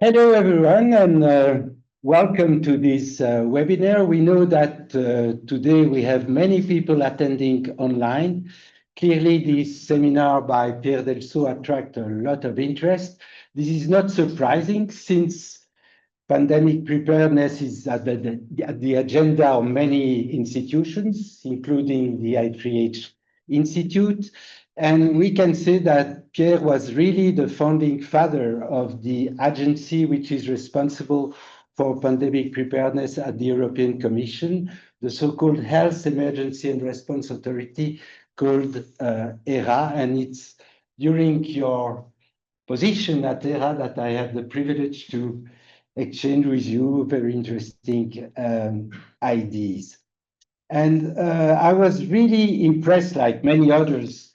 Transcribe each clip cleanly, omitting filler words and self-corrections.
Hello, everyone, and welcome to this webinar. We know that today we have many people attending online. Clearly, this seminar by Pierre Delsaux attracts a lot of interest. This is not surprising since pandemic preparedness is at the agenda of many institutions, including the I3H Institute. And we can say that Pierre was really the founding father of the agency which is responsible for pandemic preparedness at the European Commission, the so-called Health Emergency and Response Authority called ERA. And it's during your position at ERA that I have the privilege to exchange with you very interesting ideas. And I was really impressed, like many others,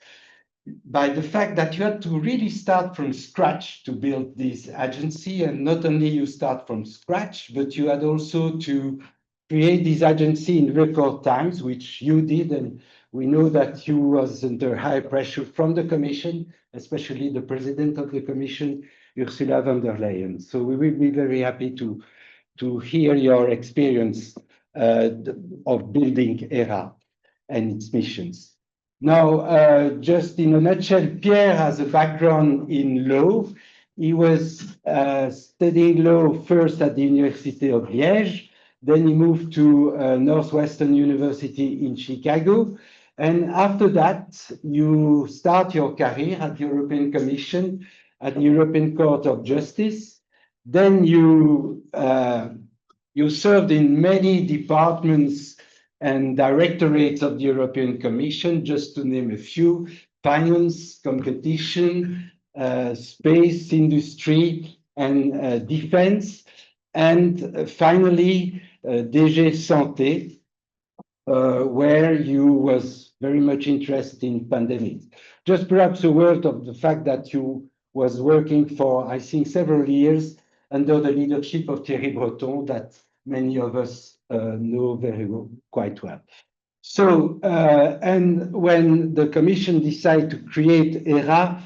by the fact that you had to really start from scratch to build this agency. And not only you start from scratch, but you had also to create this agency in record times, which you did. And we know that you was under high pressure from the Commission, especially the President of the Commission, Ursula von der Leyen. So we will be very happy to hear your experience of building ERA and its missions. Now, just in a nutshell, Pierre has a background in law. He was studying law first at the University of Liège. Then he moved to Northwestern University in Chicago. And after that, you start your career at the European Commission, at the European Court of Justice. Then you served in many departments and directorates of the European Commission, just to name a few: finance, competition, space industry, and defense. And finally, DG Santé, where you was very much interested in pandemics. Just perhaps a word of the fact that you was working for, I think, several years under the leadership of Thierry Breton, that many of us know very well, quite well. So, and when the Commission decided to create ERA,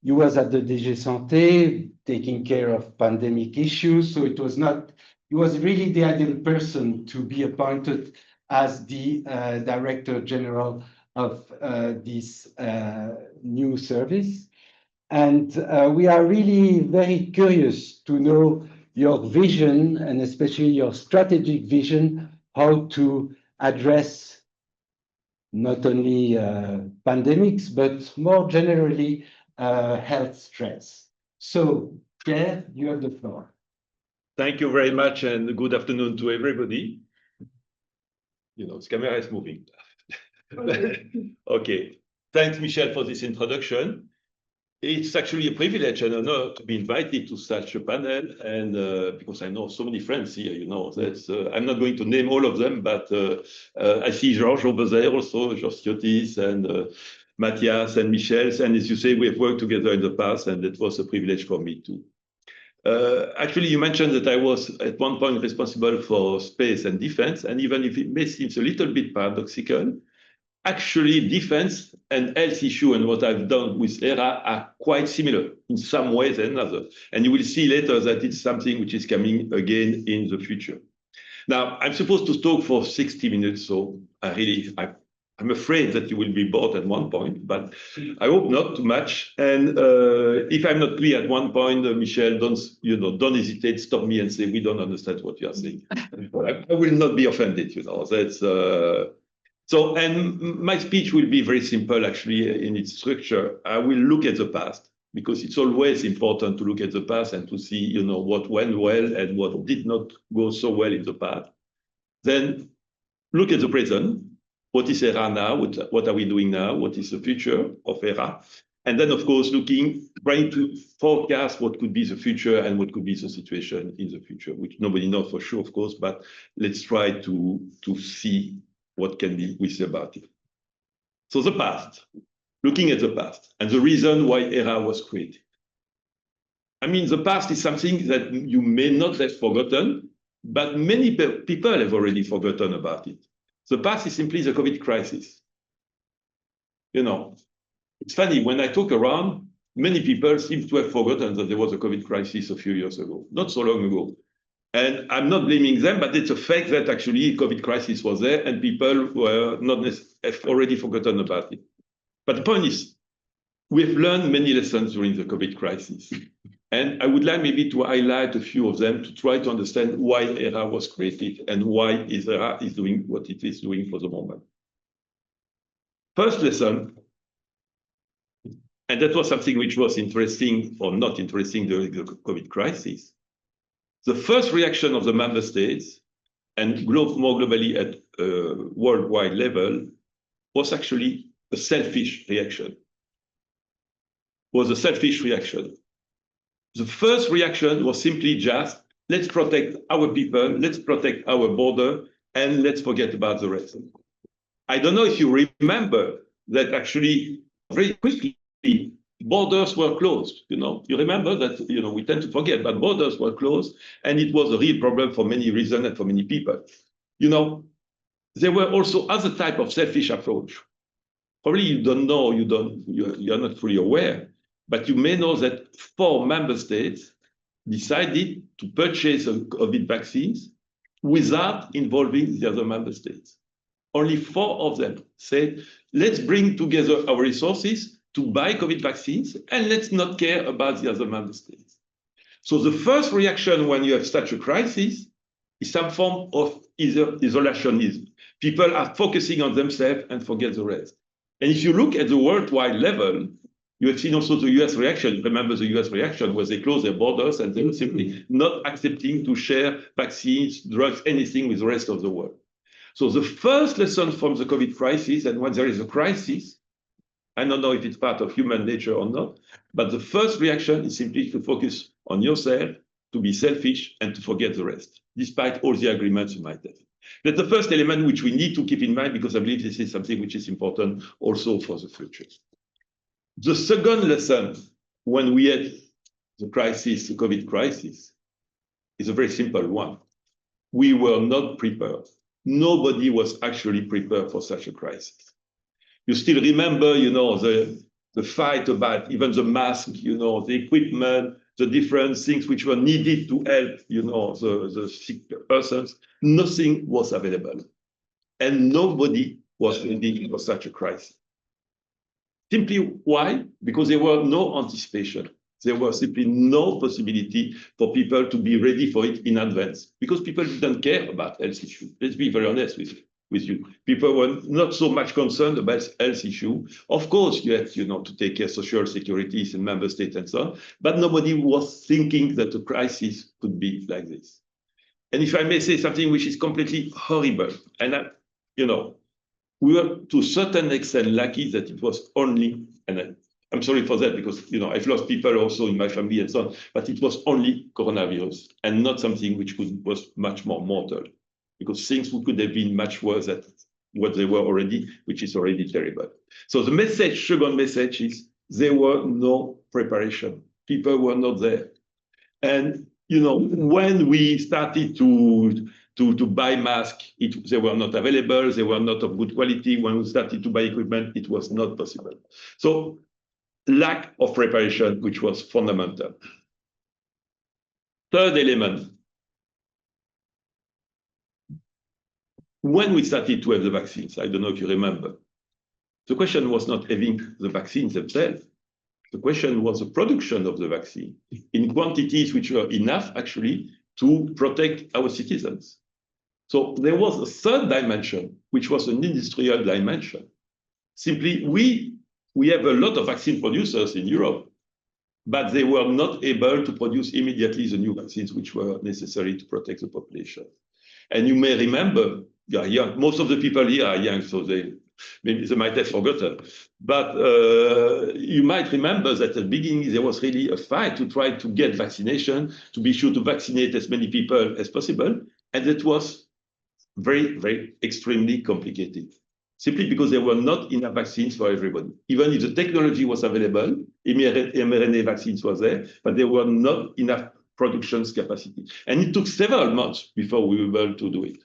you was at the DG Santé, taking care of pandemic issues. So it was not, you was really the ideal person to be appointed as the Director General of this new service. And we are really very curious to know your vision, and especially your strategic vision, how to address not only pandemics, but more generally health stress. So, Pierre, you have the floor. Thank you very much, and good afternoon to everybody. You know, this camera is moving. Okay, thanks, Michel, for this introduction. It's actually a privilege and honor to be invited to such a panel, and because I know so many friends here, you know, that's, I'm not going to name all of them, but I see Georges over there also, Georges Ciotis and Matthias and Michel, and as you say, we have worked together in the past, and it was a privilege for me too. Actually, you mentioned that I was at one point responsible for space and defense, and even if it may seem a little bit paradoxical, actually, defense and health issue and what I've done with ERA are quite similar in some ways and others. And you will see later that it's something which is coming again in the future. Now, I'm supposed to talk for 60 minutes, so I'm afraid that you will be bored at one point, but I hope not too much. And if I'm not clear at one point, Michel, don't hesitate, stop me and say, we don't understand what you are saying. I will not be offended, you know, that's... So, and my speech will be very simple, actually, in its structure. I will look at the past, because it's always important to look at the past and to see, you know, what went well and what did not go so well in the past. Then look at the present. What is ERA now? What are we doing now? What is the future of ERA? And then, of course, trying to forecast what could be the future and what could be the situation in the future, which nobody knows for sure, of course, but let's try to see what can we say about it. So the past, looking at the past, and the reason why ERA was created. I mean, the past is something that you may not have forgotten, but many people have already forgotten about it. The past is simply the COVID crisis. You know, it's funny, when I talk around, many people seem to have forgotten that there was a COVID crisis a few years ago, not so long ago. And I'm not blaming them, but it's a fact that actually COVID crisis was there and people were not have already forgotten about it. But the point is, we've learned many lessons during the COVID crisis. And I would like maybe to highlight a few of them to try to understand why ERA was created and why ERA is doing what it is doing for the moment. First lesson, and that was something which was interesting or not interesting during the COVID crisis. The first reaction of the member states and more globally at worldwide level was actually a selfish reaction. The first reaction was simply just, let's protect our people, let's protect our border, and let's forget about the rest. I don't know if you remember that actually very quickly borders were closed. You remember that, we tend to forget, but borders were closed, and it was a real problem for many reasons and for many people. There were also other type of selfish approach. Probably you don't know, you're not fully aware, but you may know that 4 member states decided to purchase COVID vaccines without involving the other member states. Only 4 of them said, let's bring together our resources to buy COVID vaccines and let's not care about the other member states. So the first reaction when you have such a crisis is some form of isolationism. People are focusing on themselves and forget the rest. And if you look at the worldwide level, you have seen also the US reaction. Remember the US reaction was they closed their borders and they were simply not accepting to share vaccines, drugs, anything with the rest of the world. So the first lesson from the COVID crisis, and when there is a crisis, I don't know if it's part of human nature or not, but the first reaction is simply to focus on yourself, to be selfish, and to forget the rest, despite all the agreements you might have. That's the first element which we need to keep in mind, because I believe this is something which is important also for the future. The second lesson when we had the crisis, the COVID crisis, is a very simple one. We were not prepared. Nobody was actually prepared for such a crisis. You still remember, the fight about even the mask, the equipment, the different things which were needed to help, the sick persons. Nothing was available. And nobody was ready for such a crisis. Simply why? Because there were no anticipation. There was simply no possibility for people to be ready for it in advance, because people didn't care about health issues. Let's be very honest with you. People were not so much concerned about health issues. Of course, you had to take care of social securities in member states and so on, but nobody was thinking that a crisis could be like this. And if I may say something which is completely horrible, and we were to a certain extent lucky that it was only, and I'm sorry for that because I've lost people also in my family and so on, but it was only coronavirus and not something which was much more mortal, because things could have been much worse than what they were already, which is already terrible. So the second message is there were no preparation. People were not there. And when we started to buy masks, they were not available, they were not of good quality. When we started to buy equipment, it was not possible. So lack of preparation, which was fundamental. Third element, when we started to have the vaccines, I don't know if you remember, the question was not having the vaccines themselves. The question was the production of the vaccine in quantities which were enough actually to protect our citizens. So there was a third dimension, which was an industrial dimension. Simply, we have a lot of vaccine producers in Europe, but they were not able to produce immediately the new vaccines which were necessary to protect the population. And you may remember, young, most of the people here are young, so maybe they might have forgotten. But you might remember that at the beginning, there was really a fight to try to get vaccination, to be sure to vaccinate as many people as possible. And it was very, very extremely complicated, simply because there were not enough vaccines for everybody. Even if the technology was available, mRNA vaccines were there, but there were not enough production capacity. And it took several months before we were able to do it.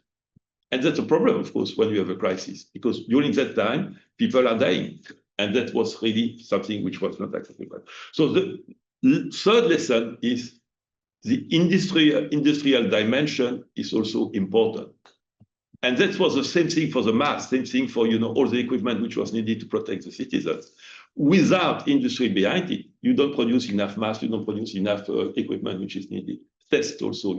And that's a problem, of course, when you have a crisis, because during that time, people are dying. And that was really something which was not acceptable. So the third lesson is the industrial dimension is also important. And that was the same thing for the mass, same thing for all the equipment which was needed to protect the citizens. Without industry behind it, you don't produce enough mass, you don't produce enough equipment which is needed. Test also,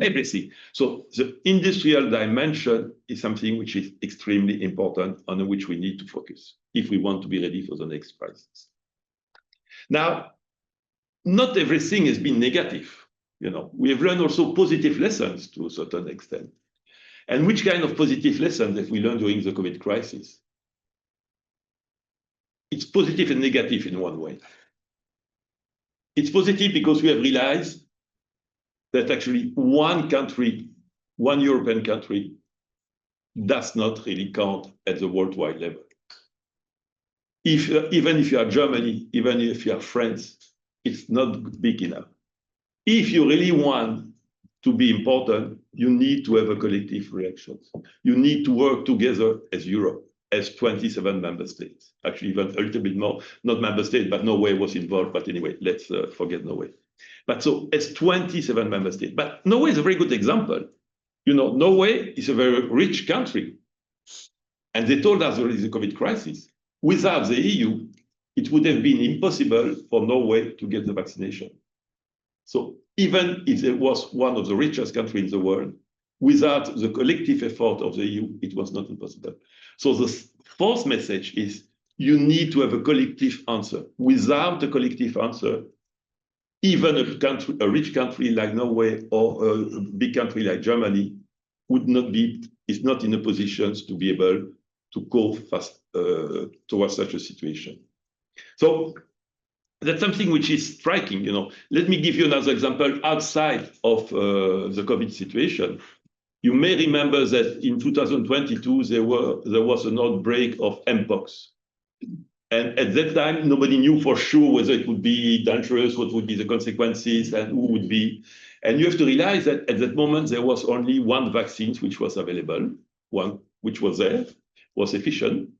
everything. So the industrial dimension is something which is extremely important, on which we need to focus if we want to be ready for the next crisis. Now, not everything has been negative. We have learned also positive lessons to a certain extent. And which kind of positive lessons have we learned during the COVID crisis? It's positive and negative in one way. It's positive because we have realized that actually one country, one European country, does not really count at the worldwide level. Even if you are Germany, even if you are France, it's not big enough. If you really want to be important, you need to have a collective reaction. You need to work together as Europe, as 27 member states. Actually, even a little bit more, not member states, but Norway was involved. But anyway, let's forget Norway. But so as 27 member states. But Norway is a very good example. Norway is a very rich country. And they told us during the COVID crisis, without the EU, it would have been impossible for Norway to get the vaccination. So even if it was one of the richest countries in the world, without the collective effort of the EU, it was not impossible. So the fourth message is you need to have a collective answer. Without a collective answer, even a rich country like Norway or a big country like Germany is not in a position to be able to go fast towards such a situation. So that's something which is striking. Let me give you another example outside of the COVID situation. You may remember that in 2022 there was an outbreak of Mpox. And at that time, nobody knew for sure whether it would be dangerous, what would be the consequences, and who would be. And you have to realize that at that moment, there was only one vaccine which was available, one which was there, was efficient.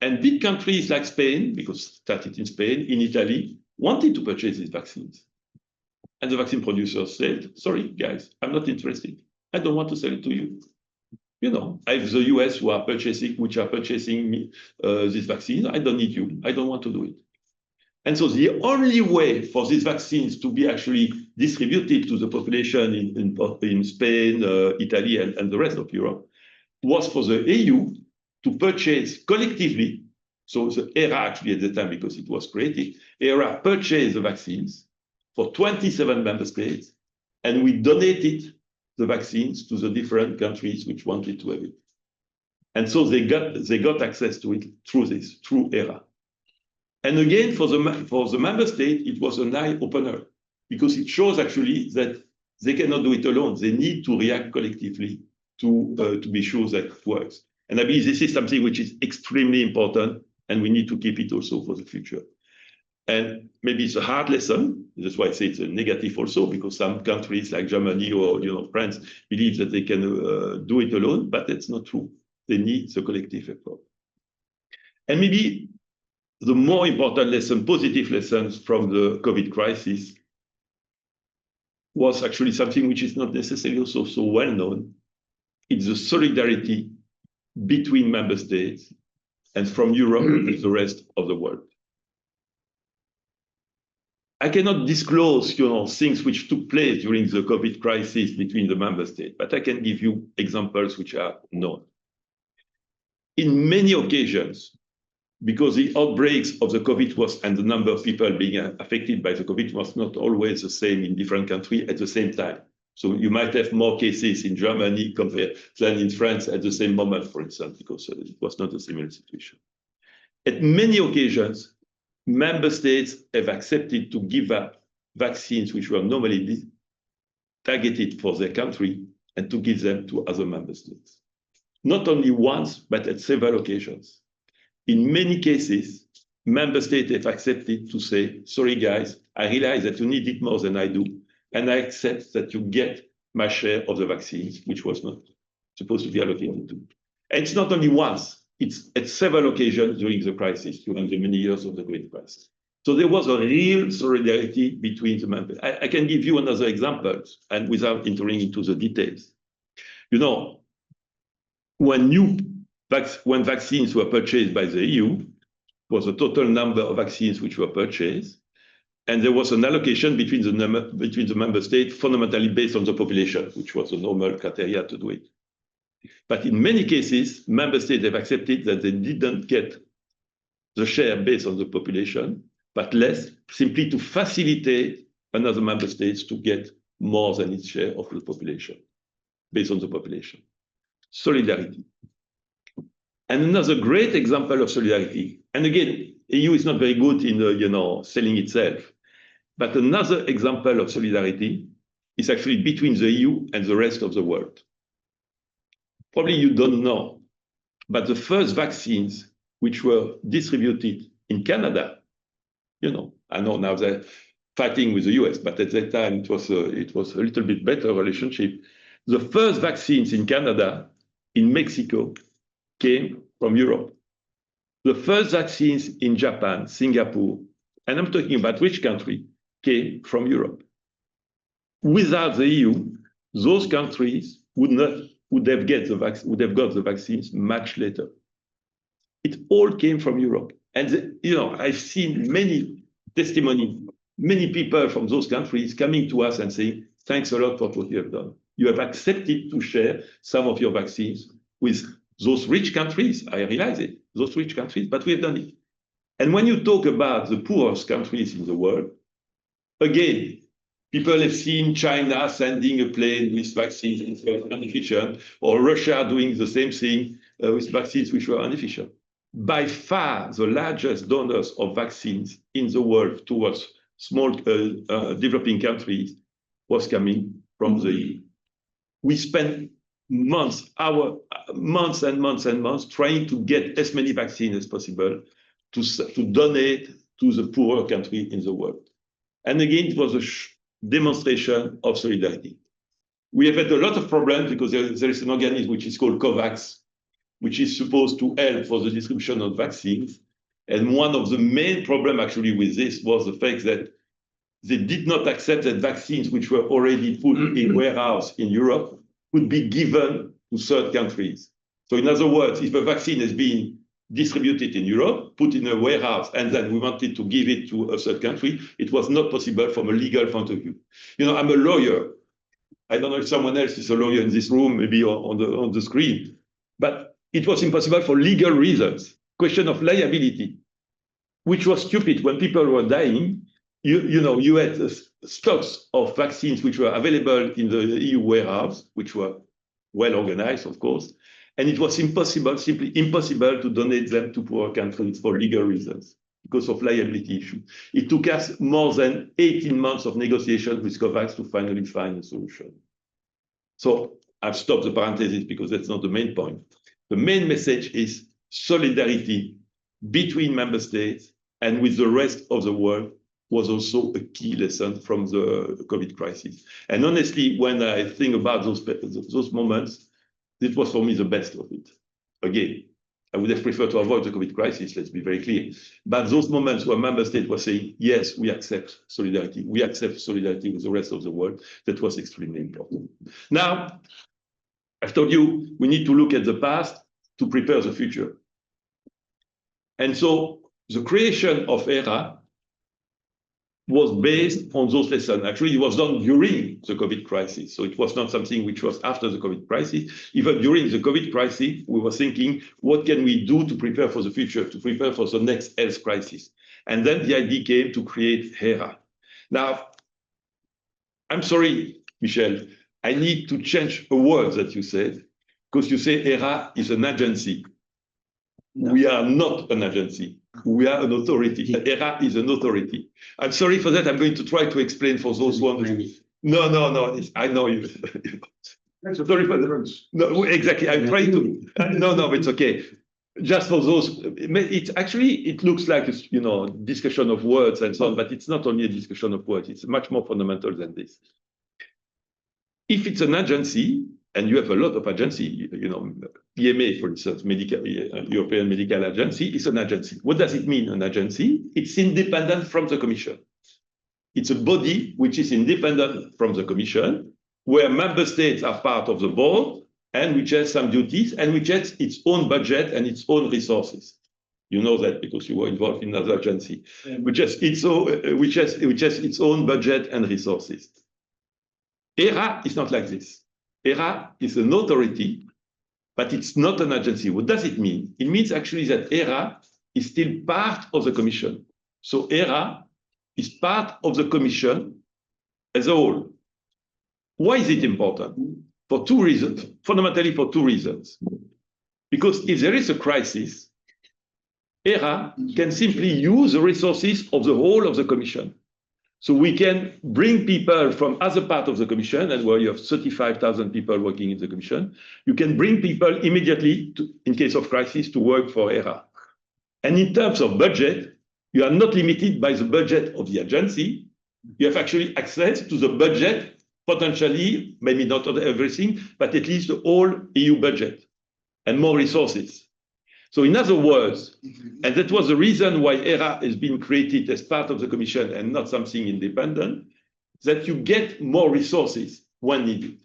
And big countries like Spain, because it started in Spain, in Italy, wanted to purchase these vaccines. And the vaccine producers said, sorry, guys, I'm not interested. I don't want to sell it to you. I have the US who are purchasing this vaccine. I don't need you. I don't want to do it. And so the only way for these vaccines to be actually distributed to the population in Spain, Italy, and the rest of Europe was for the EU to purchase collectively. So the ERA actually at the time, because it was created, ERA purchased the vaccines for 27 member states, and we donated the vaccines to the different countries which wanted to have it. And so they got access to it through ERA. And again, for the member state, it was an eye-opener, because it shows actually that they cannot do it alone. They need to react collectively to be sure that it works. And I believe this is something which is extremely important, and we need to keep it also for the future. And maybe it's a hard lesson. That's why I say it's a negative also, because some countries like Germany or France believe that they can do it alone, but that's not true. They need the collective effort. And maybe the more important lesson, positive lessons from the COVID crisis, was actually something which is not necessarily also so well known. It's the solidarity between member states and from Europe to the rest of the world. I cannot disclose, things which took place during the COVID crisis between the member states, but I can give you examples which are known. In many occasions, because the outbreaks of the COVID and the number of people being affected by the COVID was not always the same in different countries at the same time. So you might have more cases in Germany than in France at the same moment, for instance, because it was not a similar situation. At many occasions, member states have accepted to give up vaccines which were normally targeted for their country and to give them to other member states. Not only once, but at several occasions. In many cases, member states have accepted to say, sorry guys, I realize that you need it more than I do, and I accept that you get my share of the vaccines, which was not supposed to be allocated to. And it's not only once, it's at several occasions during the crisis, during the many years of the COVID crisis. So there was a real solidarity between the members. I can give you another example, and without entering into the details. You know, when vaccines were purchased by the EU, was the total number of vaccines which were purchased, and there was an allocation between the member states, fundamentally based on the population, which was the normal criteria to do it. But in many cases, member states have accepted that they didn't get the share based on the population, but less, simply to facilitate another member states to get more than its share of the population, based on the population. Solidarity. And another great example of solidarity, and again, EU is not very good in selling itself, but another example of solidarity is actually between the EU and the rest of the world. Probably you don't know, but the first vaccines which were distributed in Canada, I know now they're fighting with the US, but at that time it was a little bit better relationship. The first vaccines in Canada, in Mexico, came from Europe. The first vaccines in Japan, Singapore, and I'm talking about which country, came from Europe. Without the EU, those countries would have got the vaccines much later. It all came from Europe. And I've seen many testimonies, many people from those countries coming to us and saying, thanks a lot for what you have done. You have accepted to share some of your vaccines with those rich countries. I realize it, those rich countries, but we have done it. And when you talk about the poorest countries in the world, again, people have seen China sending a plane with vaccines which were inefficient, or Russia doing the same thing with vaccines which were inefficient. By far, the largest donors of vaccines in the world towards small developing countries was coming from the EU. We spent months and months trying to get as many vaccines as possible to donate to the poorer country in the world. And again, it was a demonstration of solidarity. We have had a lot of problems because there is an organism which is called COVAX, which is supposed to help for the distribution of vaccines. And one of the main problems actually with this was the fact that they did not accept that vaccines which were already put in warehouse in Europe could be given to third countries. So in other words, if a vaccine has been distributed in Europe, put in a warehouse, and then we wanted to give it to a third country, it was not possible from a legal point of view. I'm a lawyer. I don't know if someone else is a lawyer in this room, maybe on the screen, but it was impossible for legal reasons. Question of liability, which was stupid. When people were dying, you had stocks of vaccines which were available in the EU warehouse, which were well organized, of course, and it was simply impossible to donate them to poor countries for legal reasons because of liability issue. It took us more than 18 months of negotiations with COVAX to finally find a solution. So I've stopped the parenthesis because that's not the main point. The main message is solidarity between member states and with the rest of the world was also a key lesson from the COVID crisis. And honestly, when I think about those moments, it was for me the best of it. Again, I would have preferred to avoid the COVID crisis, let's be very clear. But those moments where member states were saying, yes, we accept solidarity with the rest of the world, that was extremely important. Now, I've told you, we need to look at the past to prepare the future. And so the creation of HERA was based on those lessons. Actually, it was done during the COVID crisis. So it was not something which was after the COVID crisis. Even during the COVID crisis, we were thinking, what can we do to prepare for the future, to prepare for the next health crisis? And then the idea came to create HERA. Now, I'm sorry, Michel, I need to change a word that you said, because you say HERA is an agency. No. We are not an agency. We are an authority. HERA is an authority. I'm sorry for that. I'm going to try to explain for those who understand. No. I know you. Sorry for that. No, exactly. I'm trying to. No, it's okay. Just for those, it looks like discussion of words and so on, but it's not only a discussion of words. It's much more fundamental than this. If it's an agency, and you have a lot of agency, EMA, for instance, European Medical Agency, is an agency. What does it mean, an agency? It's independent from the Commission. It's a body which is independent from the Commission, where member states are part of the board, and which has some duties, and which has its own budget and its own resources. You know that because you were involved in another agency, which has its own budget and resources. ERA is not like this. ERA is an authority, but it's not an agency. What does it mean? It means actually that ERA is still part of the Commission. So ERA is part of the Commission as a whole. Why is it important? For two reasons, fundamentally for two reasons. Because if there is a crisis, ERA can simply use the resources of the whole of the Commission. So we can bring people from other part of the Commission, and where you have 35,000 people working in the Commission, you can bring people immediately, in case of crisis, to work for ERA. And in terms of budget, you are not limited by the budget of the agency. You have actually access to the budget, potentially, maybe not everything, but at least the whole EU budget and more resources. So in other words, and that was the reason why ERA has been created as part of the Commission and not something independent, that you get more resources when needed.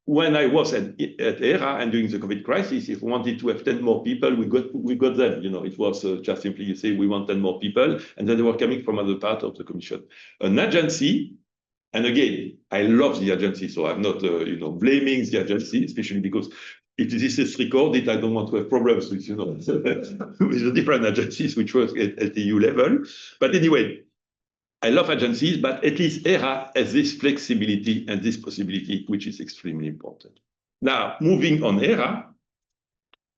When I was at ERA and during the COVID crisis, if we wanted to have 10 more people, we got them. It was just simply you say we want 10 more people, and then they were coming from other part of the Commission. An agency, and again, I love the agency, so I'm not blaming the agency, especially because if this is recorded, I don't want to have problems with with the different agencies which work at the EU level. But anyway, I love agencies, but at least ERA has this flexibility and this possibility, which is extremely important. Now, moving on ERA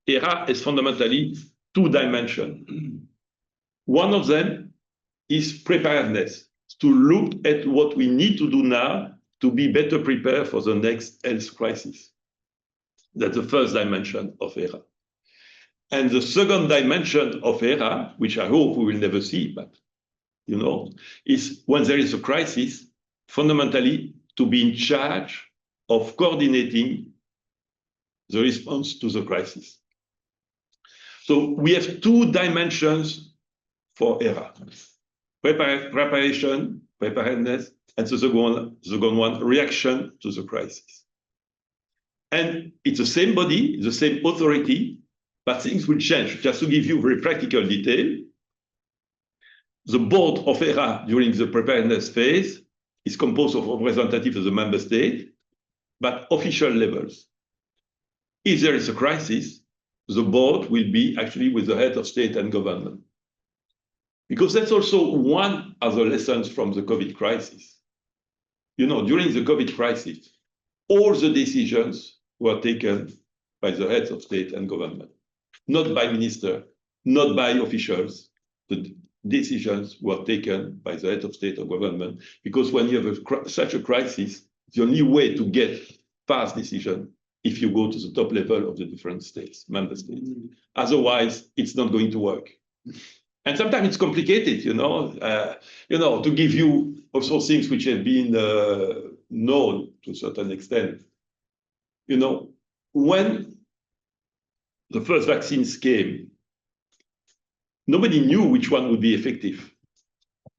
has fundamentally two dimensions. One of them is preparedness, to look at what we need to do now to be better prepared for the next health crisis. That's the first dimension of ERA. And the second dimension of ERA, which I hope we will never see, but is when there is a crisis, fundamentally to be in charge of coordinating the response to the crisis. So we have two dimensions for ERA. Preparation, preparedness, and the second one, reaction to the crisis. And it's the same body, the same authority, but things will change. Just to give you very practical detail, the board of ERA during the preparedness phase is composed of representatives of the member state, but official levels. If there is a crisis, the board will be actually with the head of state and government. Because that's also one of the lessons from the COVID crisis. During the COVID crisis, all the decisions were taken by the heads of state and government, not by minister, not by officials. The decisions were taken by the head of state or government, because when you have such a crisis, the only way to get fast decision if you go to the top level of the different states, member states. Otherwise, it's not going to work. And sometimes it's complicated, to give you also things which have been known to a certain extent. When the first vaccines came, nobody knew which one would be effective.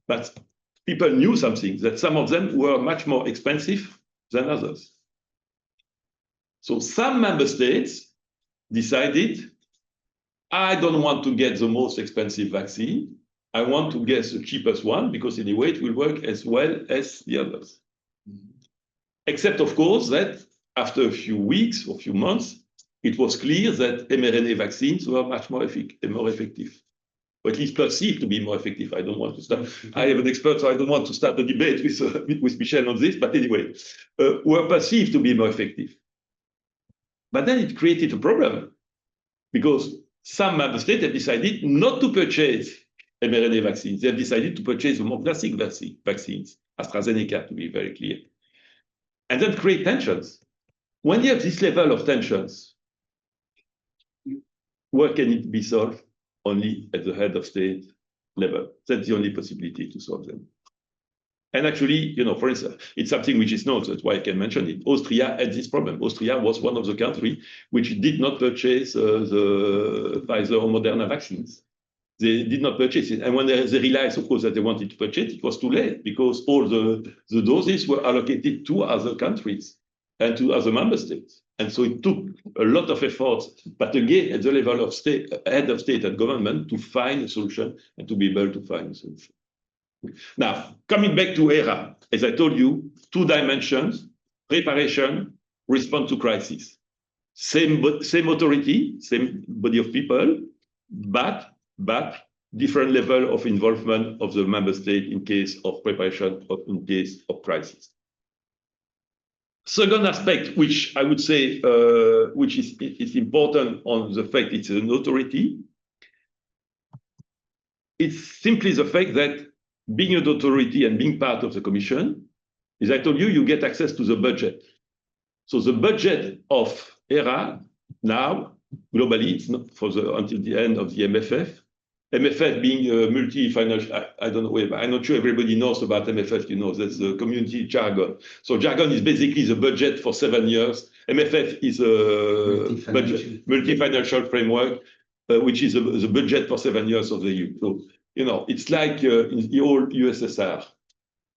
But people knew something, that some of them were much more expensive than others. So some member states decided, I don't want to get the most expensive vaccine. I want to get the cheapest one, because anyway, it will work as well as the others. Except, of course, that after a few weeks or few months, it was clear that mRNA vaccines were much more effective, or at least perceived to be more effective. I don't want to start. I am an expert, so I don't want to start a debate with Michel on this. But anyway, were perceived to be more effective. But then it created a problem, because some member states have decided not to purchase mRNA vaccines. They have decided to purchase the more classic vaccines, AstraZeneca, to be very clear, and then create tensions. When you have this level of tensions, where can it be solved? Only at the head of state level. That's the only possibility to solve them. And actually, for instance, it's something which is known, that's why I can mention it. Austria had this problem. Austria was one of the countries which did not purchase the Pfizer or Moderna vaccines. They did not purchase it. And when they realized, of course, that they wanted to purchase it was too late because all the doses were allocated to other countries and to other member states. And so it took a lot of effort, but again, at the level of state, head of state and government, to find a solution and to be able to find a solution. Now, coming back to ERA, as I told you, 2 dimensions: preparation, response to crisis. Same authority, same body of people, but different level of involvement of the member state in case of preparation or in case of crisis. Second aspect, which I would say, which is important on the fact it's an authority, it's simply the fact that being an authority and being part of the Commission, as I told you, you get access to the budget. So the budget of ERA now, globally, it's not until the end of the MFF. MFF being a multi-financial, I don't know, I'm not sure everybody knows about MFF, that's the community jargon. So jargon is basically the budget for 7 years. MFF is a multi-financial framework, which is the budget for 7 years of the EU. So, it's like in the old USSR.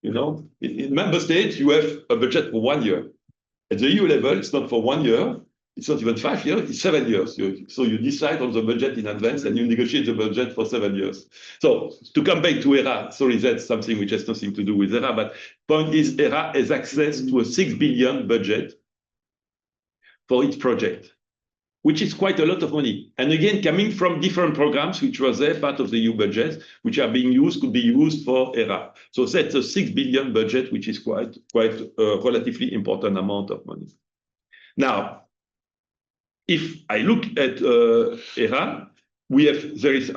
In member states, you have a budget for 1 year. At the EU level, it's not for 1 year, it's not even 5 years, it's 7 years. So you decide on the budget in advance and you negotiate the budget for 7 years. So to come back to ERA, sorry, that's something which has nothing to do with ERA, but point is ERA has access to a 6 billion budget for its project, which is quite a lot of money. And again, coming from different programs, which was there, part of the EU budget, which are being used, could be used for ERA. So that's a 6 billion budget, which is quite a relatively important amount of money. Now, if I look at ERA, there is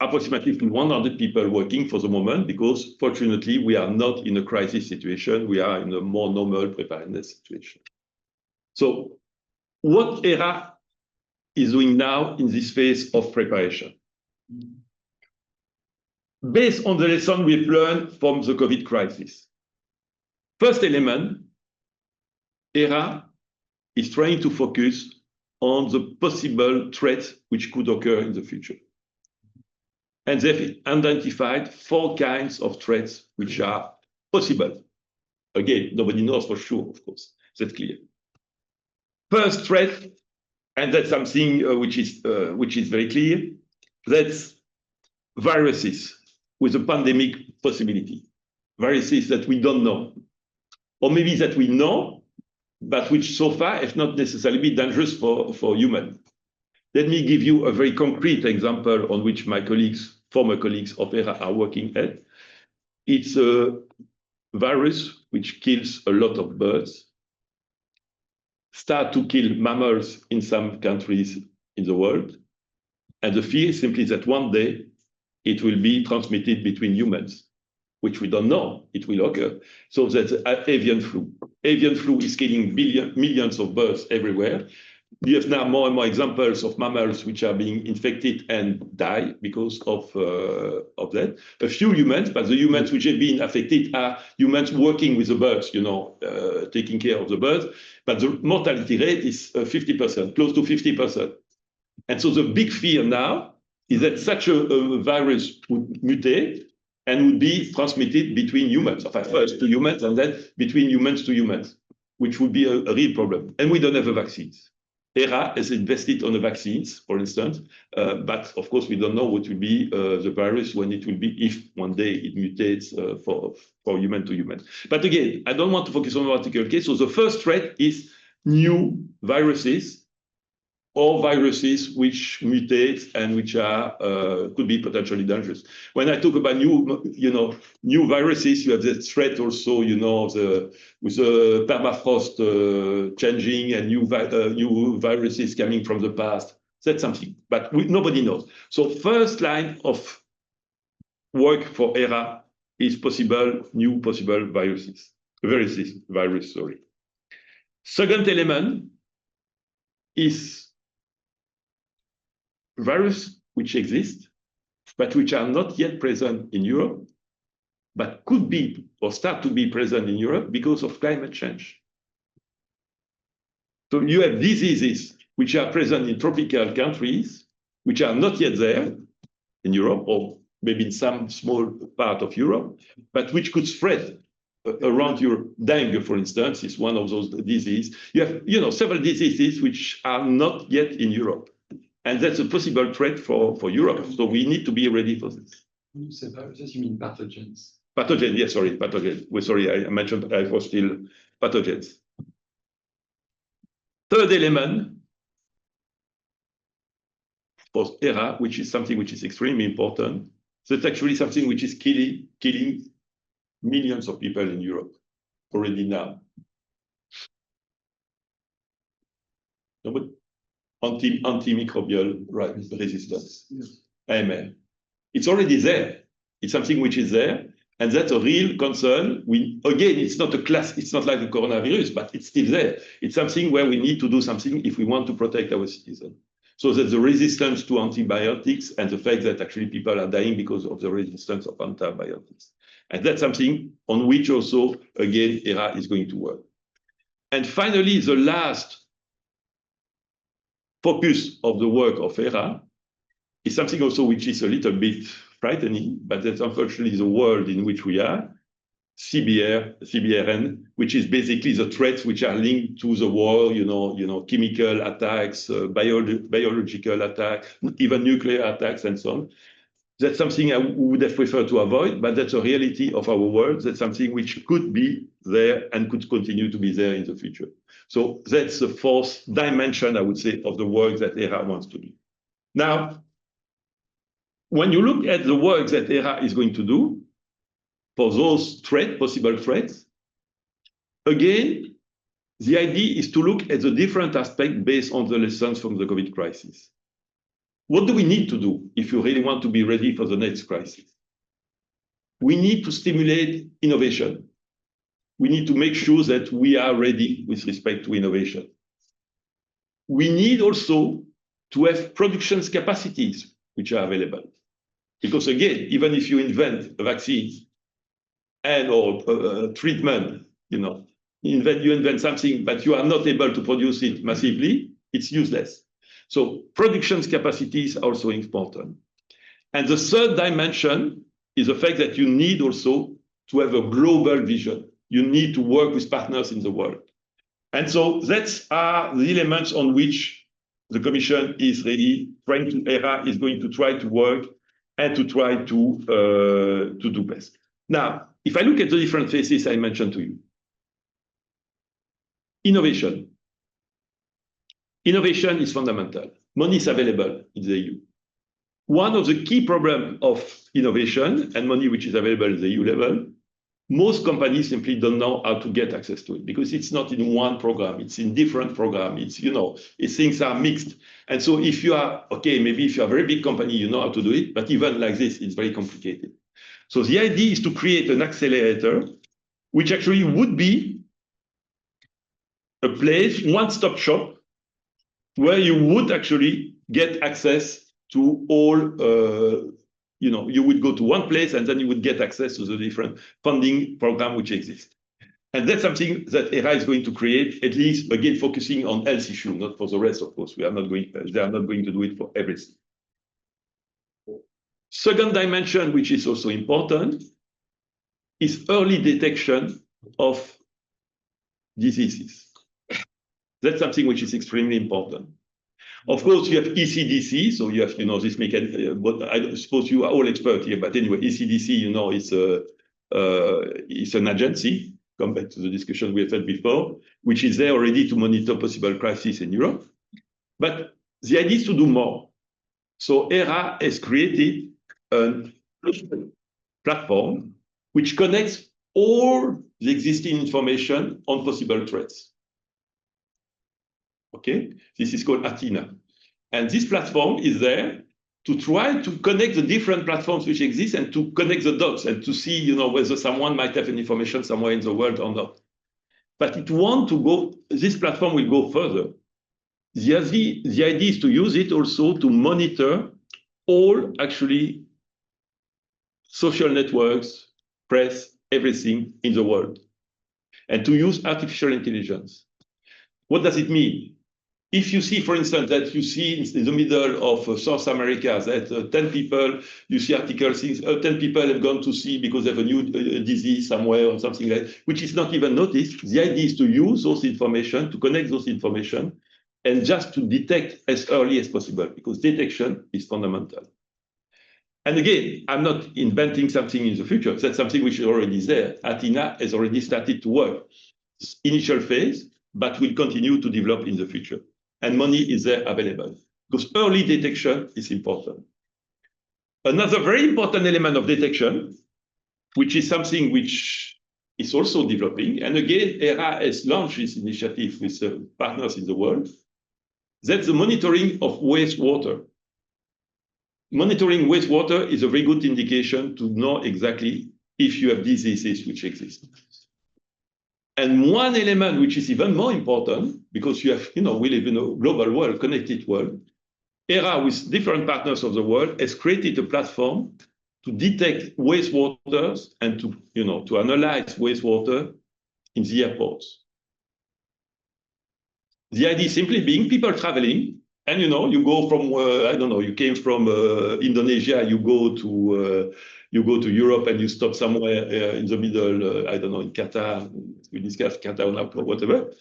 approximately 100 people working for the moment, because fortunately, we are not in a crisis situation. We are in a more normal preparedness situation. So what ERA is doing now in this phase of preparation? Based on the lesson we've learned from the COVID crisis. First element, ERA is trying to focus on the possible threats which could occur in the future. And they've identified 4 kinds of threats which are possible. Again, nobody knows for sure, of course, that's clear. First threat, and that's something which is very clear, that's viruses with a pandemic possibility. Viruses that we don't know, or maybe that we know, but which so far have not necessarily been dangerous for humans. Let me give you a very concrete example on which my colleagues, former colleagues of ERA are working at. It's a virus which kills a lot of birds, start to kill mammals in some countries in the world. And the fear is simply that one day it will be transmitted between humans, which we don't know, it will occur. So that's avian flu. Avian flu is killing millions of birds everywhere. You have now more and more examples of mammals which are being infected and die because of that. A few humans, but the humans which have been affected are humans working with the birds, taking care of the birds. But the mortality rate is 50%, close to 50%. And so the big fear now is that such a virus would mutate and would be transmitted between humans, first to humans and then between humans to humans, which would be a real problem. And we don't have a vaccines. ERA has invested on the vaccines, for instance, but of course we don't know what will be the virus when it will be, if one day it mutates for human to human. But again, I don't want to focus on one particular case. So the first threat is new viruses, or viruses which mutate and which are could be potentially dangerous. When I talk about new viruses, you have the threat also, with the permafrost changing and new viruses coming from the past. That's something, but nobody knows. So first line of work for ERA is new possible viruses. Virus, sorry. Second element is viruses which exist, but which are not yet present in Europe, but could be or start to be present in Europe because of climate change. So you have diseases which are present in tropical countries, which are not yet there in Europe, or maybe in some small part of Europe, but which could spread around Europe. Dengue, for instance, is one of those diseases. You have, several diseases which are not yet in Europe. And that's a possible threat for Europe. So we need to be ready for this. When you say viruses, you mean pathogens? Pathogen, yes, sorry, pathogen. Sorry, I mentioned I was still pathogens. Third element for ERA, which is something which is extremely important. That's actually something which is killing millions of people in Europe already now. No, but antimicrobial resistance, yes. AMR. It's already there. It's something which is there, and that's a real concern. Again, it's not like the coronavirus, but it's still there. It's something where we need to do something if we want to protect our citizens. So there's the resistance to antibiotics and the fact that actually people are dying because of the resistance of antibiotics. And that's something on which also, again, ERA is going to work. And finally, the last focus of the work of ERA is something also which is a little bit frightening, but that's unfortunately the world in which we are, CBRN, which is basically the threats which are linked to the war, chemical attacks, biological attacks, even nuclear attacks, and so on. That's something I would have preferred to avoid, but that's a reality of our world. That's something which could be there and could continue to be there in the future. So that's the fourth dimension, I would say, of the work that ERA wants to do. Now, when you look at the work that ERA is going to do for those possible threats, again, the idea is to look at the different aspects based on the lessons from the COVID crisis. What do we need to do if you really want to be ready for the next crisis? We need to stimulate innovation. We need to make sure that we are ready with respect to innovation. We need also to have production capacities which are available. Because again, even if you invent a vaccine or a treatment, you invent something, but you are not able to produce it massively, it's useless. So production capacities are also important. And the third dimension is the fact that you need also to have a global vision. You need to work with partners in the world. And so that's the elements on which the Commission is really ERA is going to try to work and to try to do best. Now, if I look at the different phases I mentioned to you, innovation. Innovation is fundamental. Money is available in the EU. One of the key problems of innovation and money which is available at the EU level, most companies simply don't know how to get access to it because it's not in one program, it's in different programs. Things are mixed. And so if you are, maybe if you're a very big company, you know how to do it, but even like this, it's very complicated. So the idea is to create an accelerator, which actually would be a place, one-stop shop, where you would actually get access to all, you would go to one place and then you would get access to the different funding program which exist. And that's something that ERA is going to create, at least, again, focusing on health issue, not for the rest, of course. They are not going to do it for everything. Second dimension, which is also important, is early detection of diseases. That's something which is extremely important. Of course, you have ECDC, so you have, this mechanism, but I suppose you are all experts here, but anyway, ECDC, it's an agency, come back to the discussion we have had before, which is there already to monitor possible crises in Europe. But the idea is to do more. So ERA has created a platform which connects all the existing information on possible threats. Okay, this is called Athena. And this platform is there to try to connect the different platforms which exist and to connect the dots and to see, whether someone might have an information somewhere in the world or not. But this platform will go further. The idea is to use it also to monitor all actually social networks, press, everything in the world, and to use artificial intelligence. What does it mean? If you see, for instance, that you see in the middle of South America that 10 people, you see articles, 10 people have gone to sea because they have a new disease somewhere or something like that, which is not even noticed. The idea is to use those information, to connect those information, and just to detect as early as possible, because detection is fundamental. And again, I'm not inventing something in the future. That's something which is already there. Athena has already started to work. Initial phase, but will continue to develop in the future. And money is there available, because early detection is important. Another very important element of detection, which is something which is also developing, and again, ERA has launched this initiative with partners in the world, that's the monitoring of wastewater. Monitoring wastewater is a very good indication to know exactly if you have diseases which exist. And one element which is even more important, because you have, we live in a global world, connected world, ERA with different partners of the world has created a platform to detect wastewaters and to analyze wastewater in the airports. The idea simply being people traveling, and you go from you came from Indonesia, you go to Europe and you stop somewhere in the middle, in Qatar, we discussed Qatar or whatever,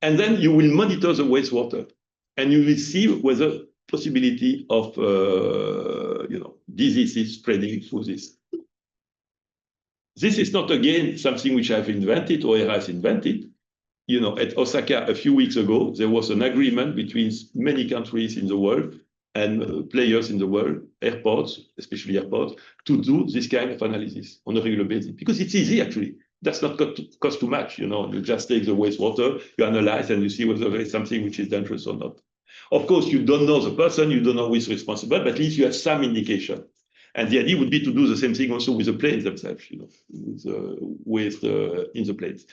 and then you will monitor the wastewater, and you will see whether possibility of diseases spreading through this. This is not again something which I've invented or ERA has invented. At Osaka a few weeks ago, there was an agreement between many countries in the world and players in the world, airports, especially airports, to do this kind of analysis on a regular basis. Because it's easy, actually. That's not cost too much. You just take the wastewater, you analyze, and you see whether there is something which is dangerous or not. Of course, you don't know the person, you don't know who is responsible, but at least you have some indication. And the idea would be to do the same thing also with the planes themselves, with in the planes.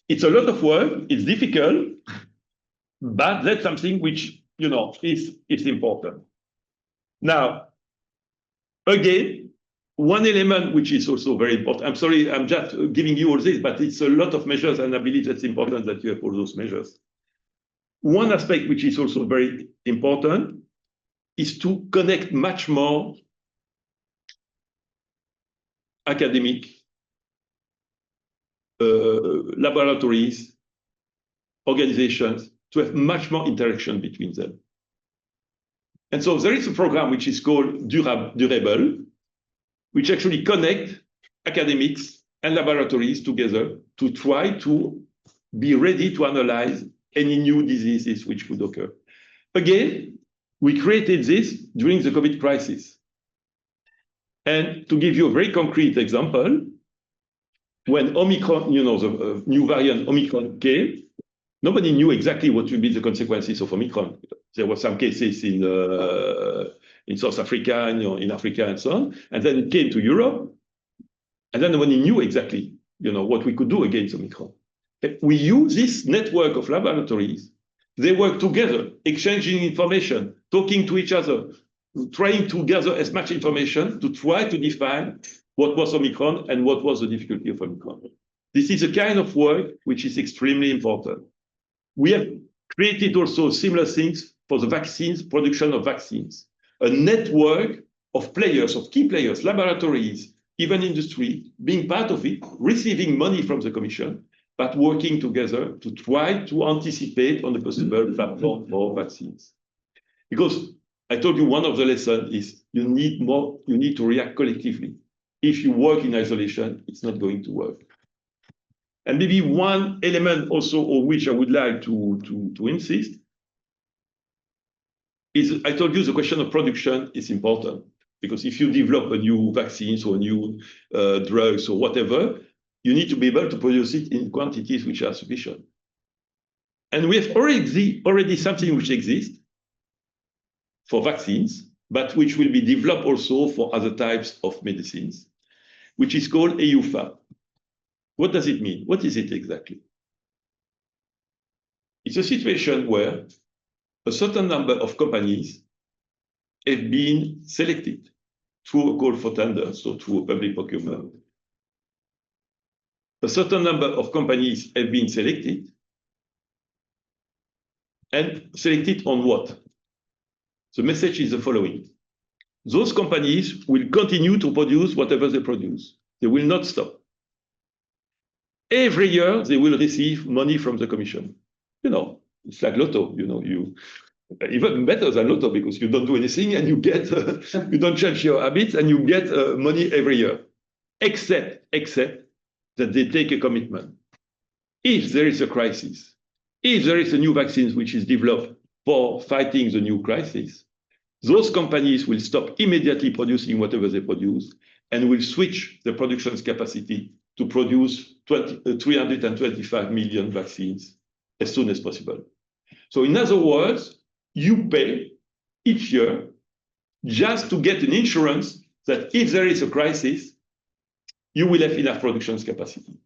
It's a lot of work, it's difficult, but that's something which, is important. Now, again, one element which is also very important, I'm sorry, I'm just giving you all this, but it's a lot of measures, and I believe that's important that you have all those measures. One aspect which is also very important is to connect much more academic laboratories, organizations, to have much more interaction between them. And so there is a program which is called Durable, which actually connect academics and laboratories together to try to be ready to analyze any new diseases which could occur. Again, we created this during the COVID crisis. And to give you a very concrete example, when Omicron, the new variant Omicron came, nobody knew exactly what would be the consequences of Omicron. There were some cases in South Africa, in Africa and so on. And then it came to Europe. And then nobody knew exactly, what we could do against Omicron. We use this network of laboratories. They work together, exchanging information, talking to each other, trying to gather as much information to try to define what was Omicron and what was the difficulty of Omicron. This is a kind of work which is extremely important. We have created also similar things for the vaccines, production of vaccines, a network of players, of key players, laboratories, even industry, being part of it, receiving money from the Commission, but working together to try to anticipate on the possible platform for vaccines. Because I told you one of the lessons is you need to react collectively. If you work in isolation, it's not going to work. And maybe one element also on which I would like to insist is, I told you the question of production is important. Because if you develop a new vaccine or a new drugs or whatever, you need to be able to produce it in quantities which are sufficient. And we have already something which exists for vaccines, but which will be developed also for other types of medicines, which is called EUFA. What does it mean? What is it exactly? It's a situation where a certain number of companies have been selected through a call for tender, so through a public procurement, a certain number of companies have been selected. And selected on what? The message is the following. Those companies will continue to produce whatever they produce. They will not stop. Every year, they will receive money from the Commission. You know, it's like Lotto, you know, even better than Lotto because you don't do anything and you get, you don't change your habits and you get money every year. Except that they take a commitment. If there is a crisis, if there is a new vaccine which is developed for fighting the new crisis, those companies will stop immediately producing whatever they produce and will switch the production capacity to produce 325 million vaccines as soon as possible. So in other words, you pay each year just to get an insurance that if there is a crisis, you will have enough production capacity.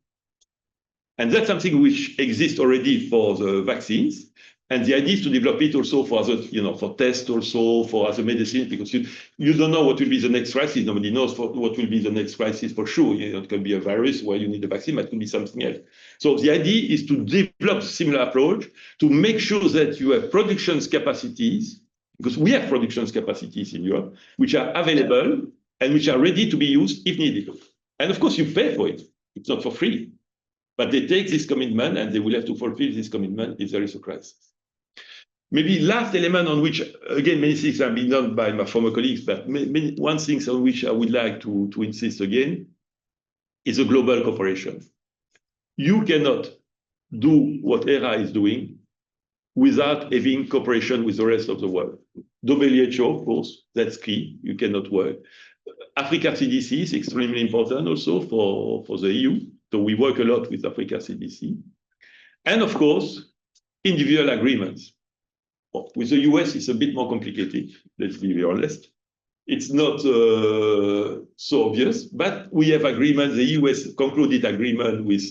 And that's something which exists already for the vaccines. And the idea is to develop it also for other, you know, for tests also, for other medicines, because you don't know what will be the next crisis. Nobody knows what will be the next crisis for sure. You know, it can be a virus where you need a vaccine, but it could be something else. So the idea is to develop a similar approach to make sure that you have production capacities, because we have production capacities in Europe, which are available and which are ready to be used if needed. And of course, you pay for it. It's not for free. But they take this commitment and they will have to fulfill this commitment if there is a crisis. Maybe last element on which, again, many things have been done by my former colleagues, but one thing on which I would like to insist again is a global cooperation. You cannot do what ERA is doing without having cooperation with the rest of the world. WHO, of course, that's key. You cannot work. Africa CDC is extremely important also for the EU. So we work a lot with Africa CDC. And of course, individual agreements. With the US, it's a bit more complicated, let's be very honest. It's not so obvious, but we have agreements. The US concluded agreement with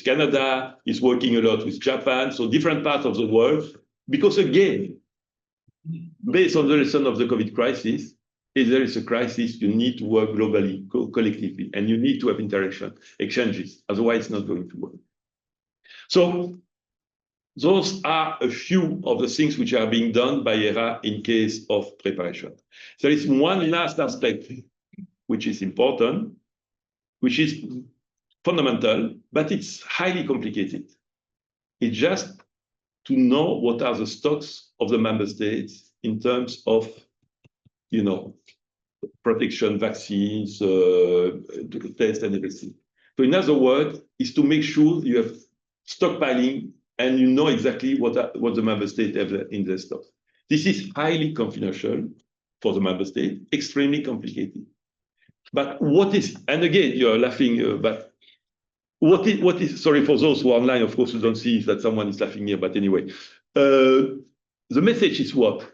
Canada, is working a lot with Japan, so different parts of the world. Because again, based on the lesson of the COVID crisis, if there is a crisis, you need to work globally, collectively, and you need to have interaction, exchanges. Otherwise, it's not going to work. So those are a few of the things which are being done by ERA in case of preparation. There is one last aspect which is important, which is fundamental, but it's highly complicated. It's just to know what are the stocks of the member states in terms of, you know, protection, vaccines, tests, and everything. So in other words, is to make sure you have stockpiling and you know exactly what the member state have in their stocks. This is highly confidential for the member state, extremely complicated. But what is, and again, you're laughing, but what is, sorry for those who are online, of course, you don't see that someone is laughing here, but anyway. The message is what?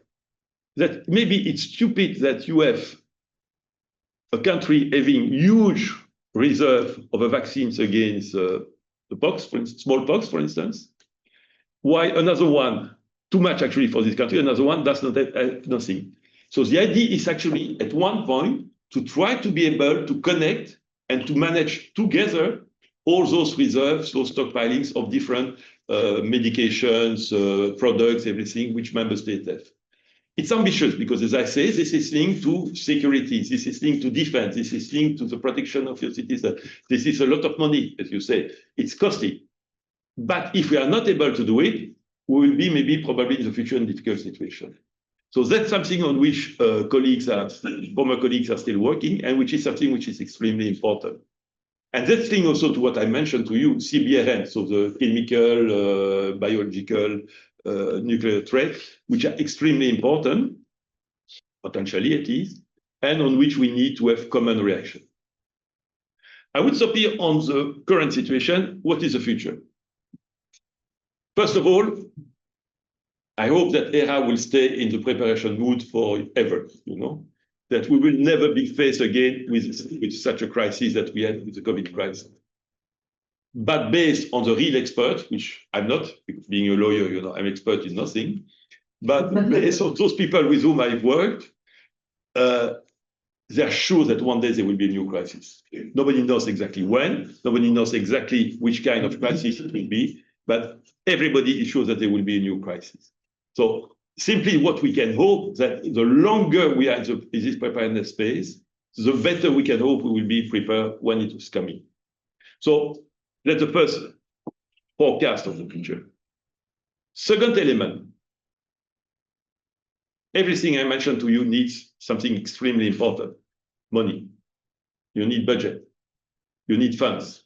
That maybe it's stupid that you have a country having huge reserve of vaccines against the pox, for instance, smallpox, for instance, while another one, too much actually for this country, another one does not have nothing. So the idea is actually at one point to try to be able to connect and to manage together all those reserves, those stockpilings of different medications, products, everything which member states have. It's ambitious because, as I say, this is linked to security, this is linked to defense, this is linked to the protection of your citizens. This is a lot of money, as you say. It's costly. But if we are not able to do it, we will be maybe probably in the future in a difficult situation. So that's something on which former colleagues are still working, and which is something which is extremely important. And that's linked also to what I mentioned to you, CBRN, so the chemical, biological, nuclear threats, which are extremely important, potentially at least, and on which we need to have common reaction. I would stop here on the current situation. What is the future? First of all, I hope that ERA will stay in the preparation mood forever, you know, that we will never be faced again with such a crisis that we had with the COVID crisis. But based on the real expert, which I'm not, because being a lawyer, you know, I'm expert in nothing, but based on those people with whom I've worked, they are sure that one day there will be a new crisis. Nobody knows exactly when, nobody knows exactly which kind of crisis it will be, but everybody is sure that there will be a new crisis. So simply what we can hope that the longer we are in this preparedness space, the better we can hope we will be prepared when it is coming. So that's the first forecast of the future. Second element, everything I mentioned to you needs something extremely important, money. You need budget. You need funds.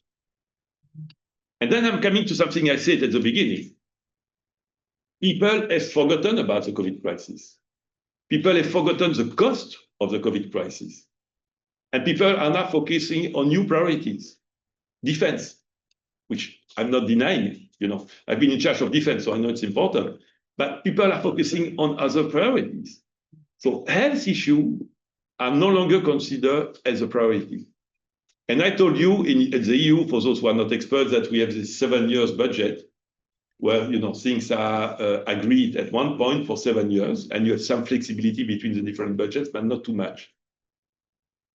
And then I'm coming to something I said at the beginning. People have forgotten about the COVID crisis. People have forgotten the cost of the COVID crisis. And people are now focusing on new priorities. Defense, which I'm not denying. I've been in charge of defense, so I know it's important. But people are focusing on other priorities. So health issues are no longer considered as a priority. And I told you at the EU, for those who are not experts, that we have this 7 years budget where things are agreed at one point for 7 years, and you have some flexibility between the different budgets, but not too much.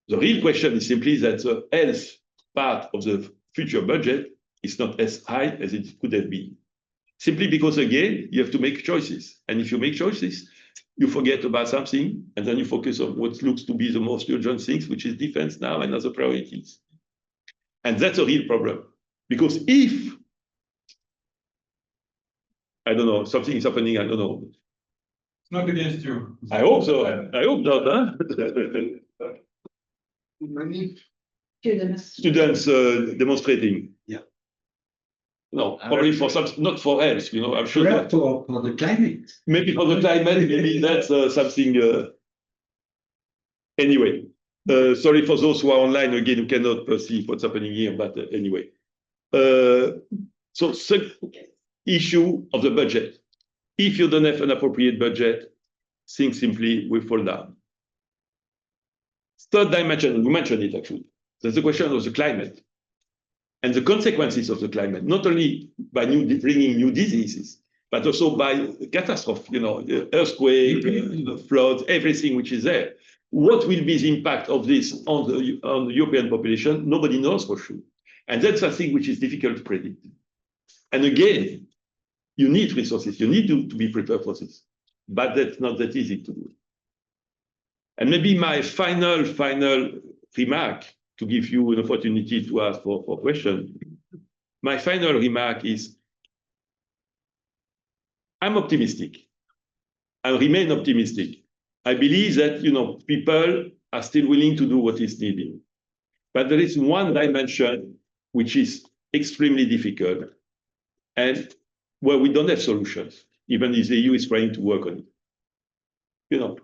The real question is simply that the health part of the future budget is not as high as it could have been. Simply because, again, you have to make choices. And if you make choices, you forget about something, and then you focus on what looks to be the most urgent things, which is defense now and other priorities. And that's a real problem. Because if, I don't know, something is happening, I don't know. It's not against you. I hope so. I hope not, huh? Many Students demonstrating. Yeah. No, probably for some, not for health, I'm sure. Perhaps for the climate. Maybe for the climate, maybe that's something. Anyway, sorry for those who are online, again, who cannot perceive what's happening here, but anyway. So issue of the budget. If you don't have an appropriate budget, things simply will fall down. Third dimension, we mentioned it actually. There's the question of the climate and the consequences of the climate, not only by bringing new diseases, but also by catastrophe, earthquake, floods, everything which is there. What will be the impact of this on the European population? Nobody knows for sure. And that's something which is difficult to predict. And again, you need resources. You need to be prepared for this. But that's not that easy to do. And maybe my final remark, to give you an opportunity to ask for questions. My final remark is, I'm optimistic. I remain optimistic. I believe that people are still willing to do what is needed. But there is one dimension which is extremely difficult and where we don't have solutions, even if the EU is trying to work on it.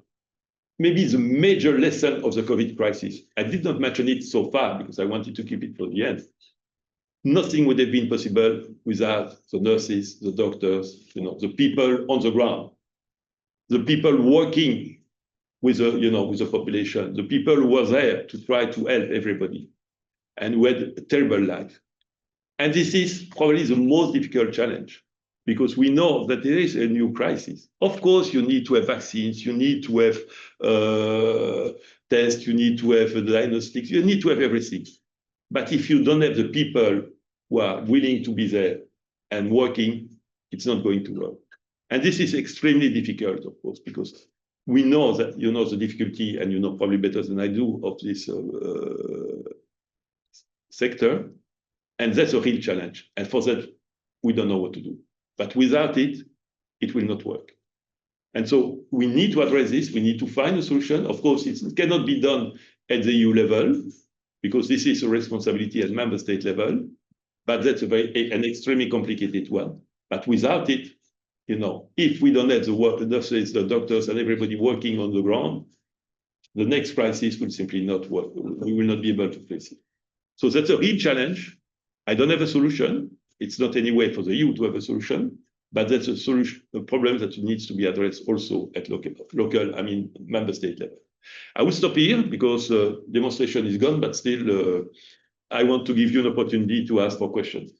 Maybe the major lesson of the COVID crisis, I did not mention it so far because I wanted to keep it for the end. Nothing would have been possible without the nurses, the doctors, the people on the ground, the people working with the population, the people who were there to try to help everybody and who had a terrible life. And this is probably the most difficult challenge because we know that there is a new crisis. Of course, you need to have vaccines, you need to have tests, you need to have diagnostics, you need to have everything. But if you don't have the people who are willing to be there and working, it's not going to work. And this is extremely difficult, of course, because we know that the difficulty, and probably better than I do, of this sector. And that's a real challenge. And for that, we don't know what to do. But without it, it will not work. And so we need to address this. We need to find a solution. Of course, it cannot be done at the EU level, because this is a responsibility at member state level. But that's an extremely complicated one. But without it, if we don't have the nurses, the doctors, and everybody working on the ground, the next crisis will simply not work. We will not be able to face it. So that's a real challenge. I don't have a solution. It's not any way for the EU to have a solution, but that's a solution, a problem that needs to be addressed also at member state level. I will stop here because demonstration is gone, but still, I want to give you an opportunity to ask for questions.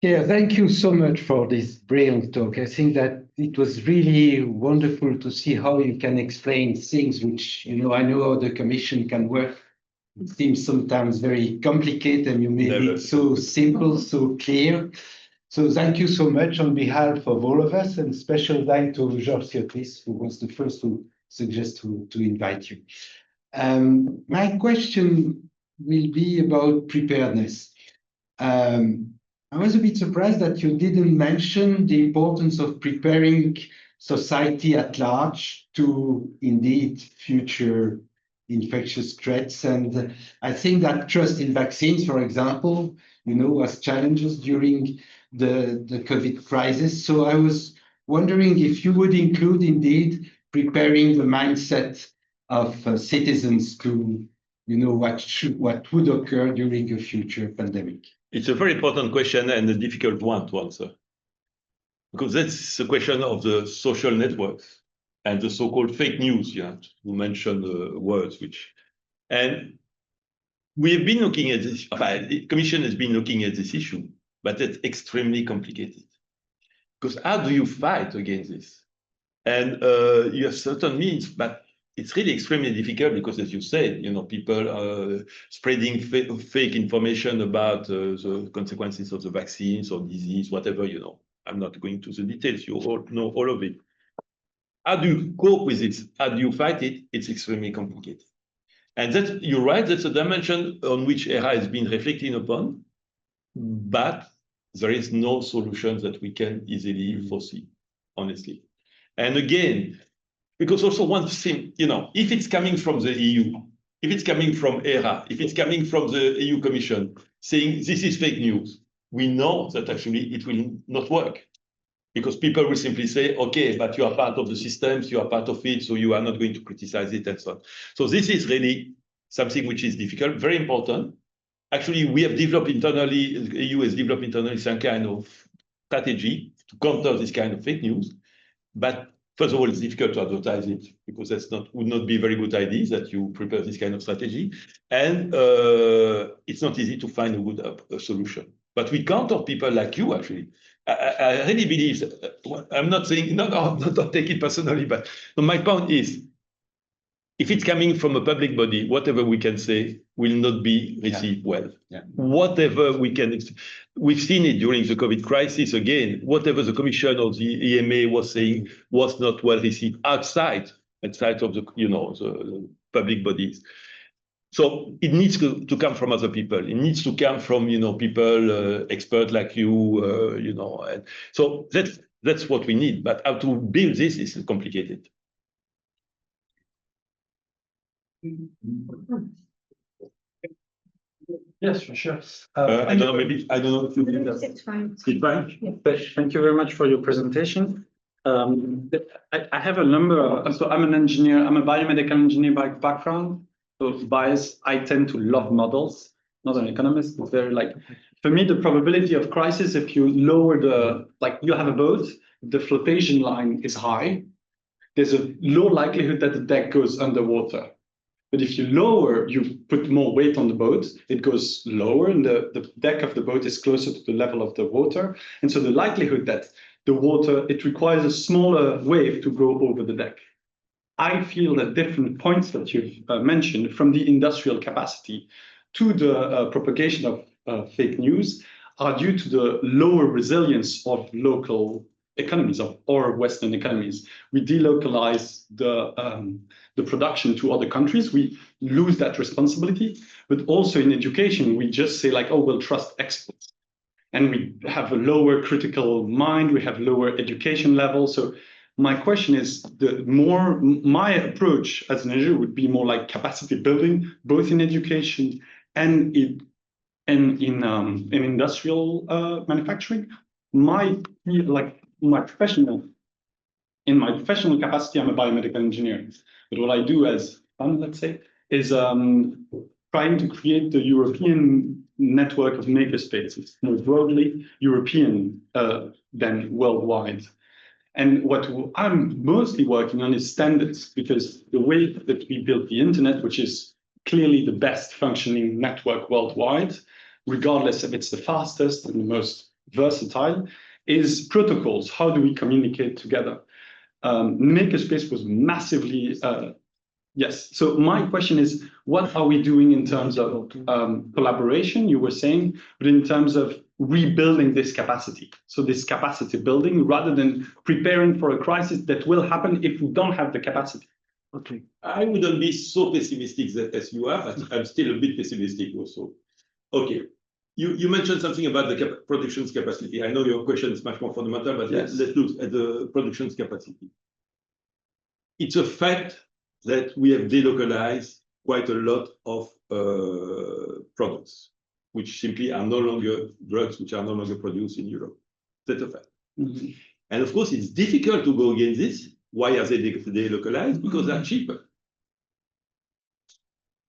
Yeah, thank you so much for this brilliant talk. I think that it was really wonderful to see how you can explain things which, I know how the Commission can work. It seems sometimes very complicated and you made Never. it so simple, so clear. So thank you so much on behalf of all of us, and special thanks to Georges Ciotis, who was the first to suggest to invite you. My question will be about preparedness. I was a bit surprised that you didn't mention the importance of preparing society at large to indeed future infectious threats. And I think that trust in vaccines, for example, was challenges during the COVID crisis. So I was wondering if you would include indeed preparing the mindset of citizens to, what would occur during a future pandemic. It's a very important question and a difficult one to answer. Because that's the question of the social networks and the so-called fake news, you mentioned the words and we have been looking at this, the Commission has been looking at this issue, but it's extremely complicated. Because how do you fight against this? And you have certain means, but it's really extremely difficult because, as you said, people are spreading fake information about the consequences of the vaccines or disease, whatever, I'm not going to the details. You all know all of it. How do you cope with it? How do you fight it? It's extremely complicated. And you're right, that's a dimension on which ERA has been reflecting upon, but there is no solution that we can easily foresee, honestly. And again, because also one thing, if it's coming from the EU, if it's coming from ERA, if it's coming from the EU Commission saying this is fake news, we know that actually it will not work. Because people will simply say, okay, but you are part of the systems, you are part of it, so you are not going to criticize it and so on. So this is really something which is difficult, very important. Actually, we have developed internally, the EU has developed internally some kind of strategy to counter this kind of fake news. But first of all, it's difficult to advertise it because would not be a very good idea that you prepare this kind of strategy. And it's not easy to find a good solution. But we count on people like you, actually. I really believe that, I'm not saying, don't take it personally, but my point is, if it's coming from a public body, whatever we can say will not be received well. Yeah. Whatever we can, we've seen it during the COVID crisis again, whatever the Commission or the EMA was saying was not well received outside of the public bodies. So it needs to come from other people. It needs to come from, people, experts like you, and so that's what we need. But how to build this is complicated. Yes, for sure. I don't know if you did that. It's fine. It's fine. Thank you very much for your presentation. I have a number. So I'm an engineer. I'm a biomedical engineer by background. So bias, I tend to love models. Not an economist, but for me, the probability of crisis, if you lower you have a boat, the flotation line is high. There's a low likelihood that the deck goes underwater. But if you put more weight on the boat, it goes lower and the deck of the boat is closer to the level of the water. And so the likelihood that it requires a smaller wave to go over the deck. I feel that different points that you've mentioned, from the industrial capacity to the propagation of fake news, are due to the lower resilience of local economies or Western economies. We delocalize the production to other countries. We lose that responsibility. But also in education, we just say we'll trust experts. And we have a lower critical mind. We have lower education level. So my question is, my approach as an engineer would be more like capacity building, both in education and in industrial manufacturing. In my professional capacity, I'm a biomedical engineer. But what I do as fun, let's say, is trying to create the European network of makerspaces, more broadly European than worldwide. And what I'm mostly working on is standards, because the way that we built the internet, which is clearly the best functioning network worldwide, regardless if it's the fastest and the most versatile, is protocols. How do we communicate together? Makerspace was massively, yes. So my question is, what are we doing in terms of collaboration, you were saying, but in terms of rebuilding this capacity? So this capacity building, rather than preparing for a crisis that will happen if we don't have the capacity. Okay. I wouldn't be so pessimistic as you are, but I'm still a bit pessimistic also. Okay. You mentioned something about the production's capacity. I know your question is much more fundamental, but Yes. let's look at the production's capacity. It's a fact that we have delocalized quite a lot of products, which simply are no longer drugs, which are no longer produced in Europe. That's a fact. Mhm. And of course, it's difficult to go against this. Why are they delocalized? Because they're cheaper.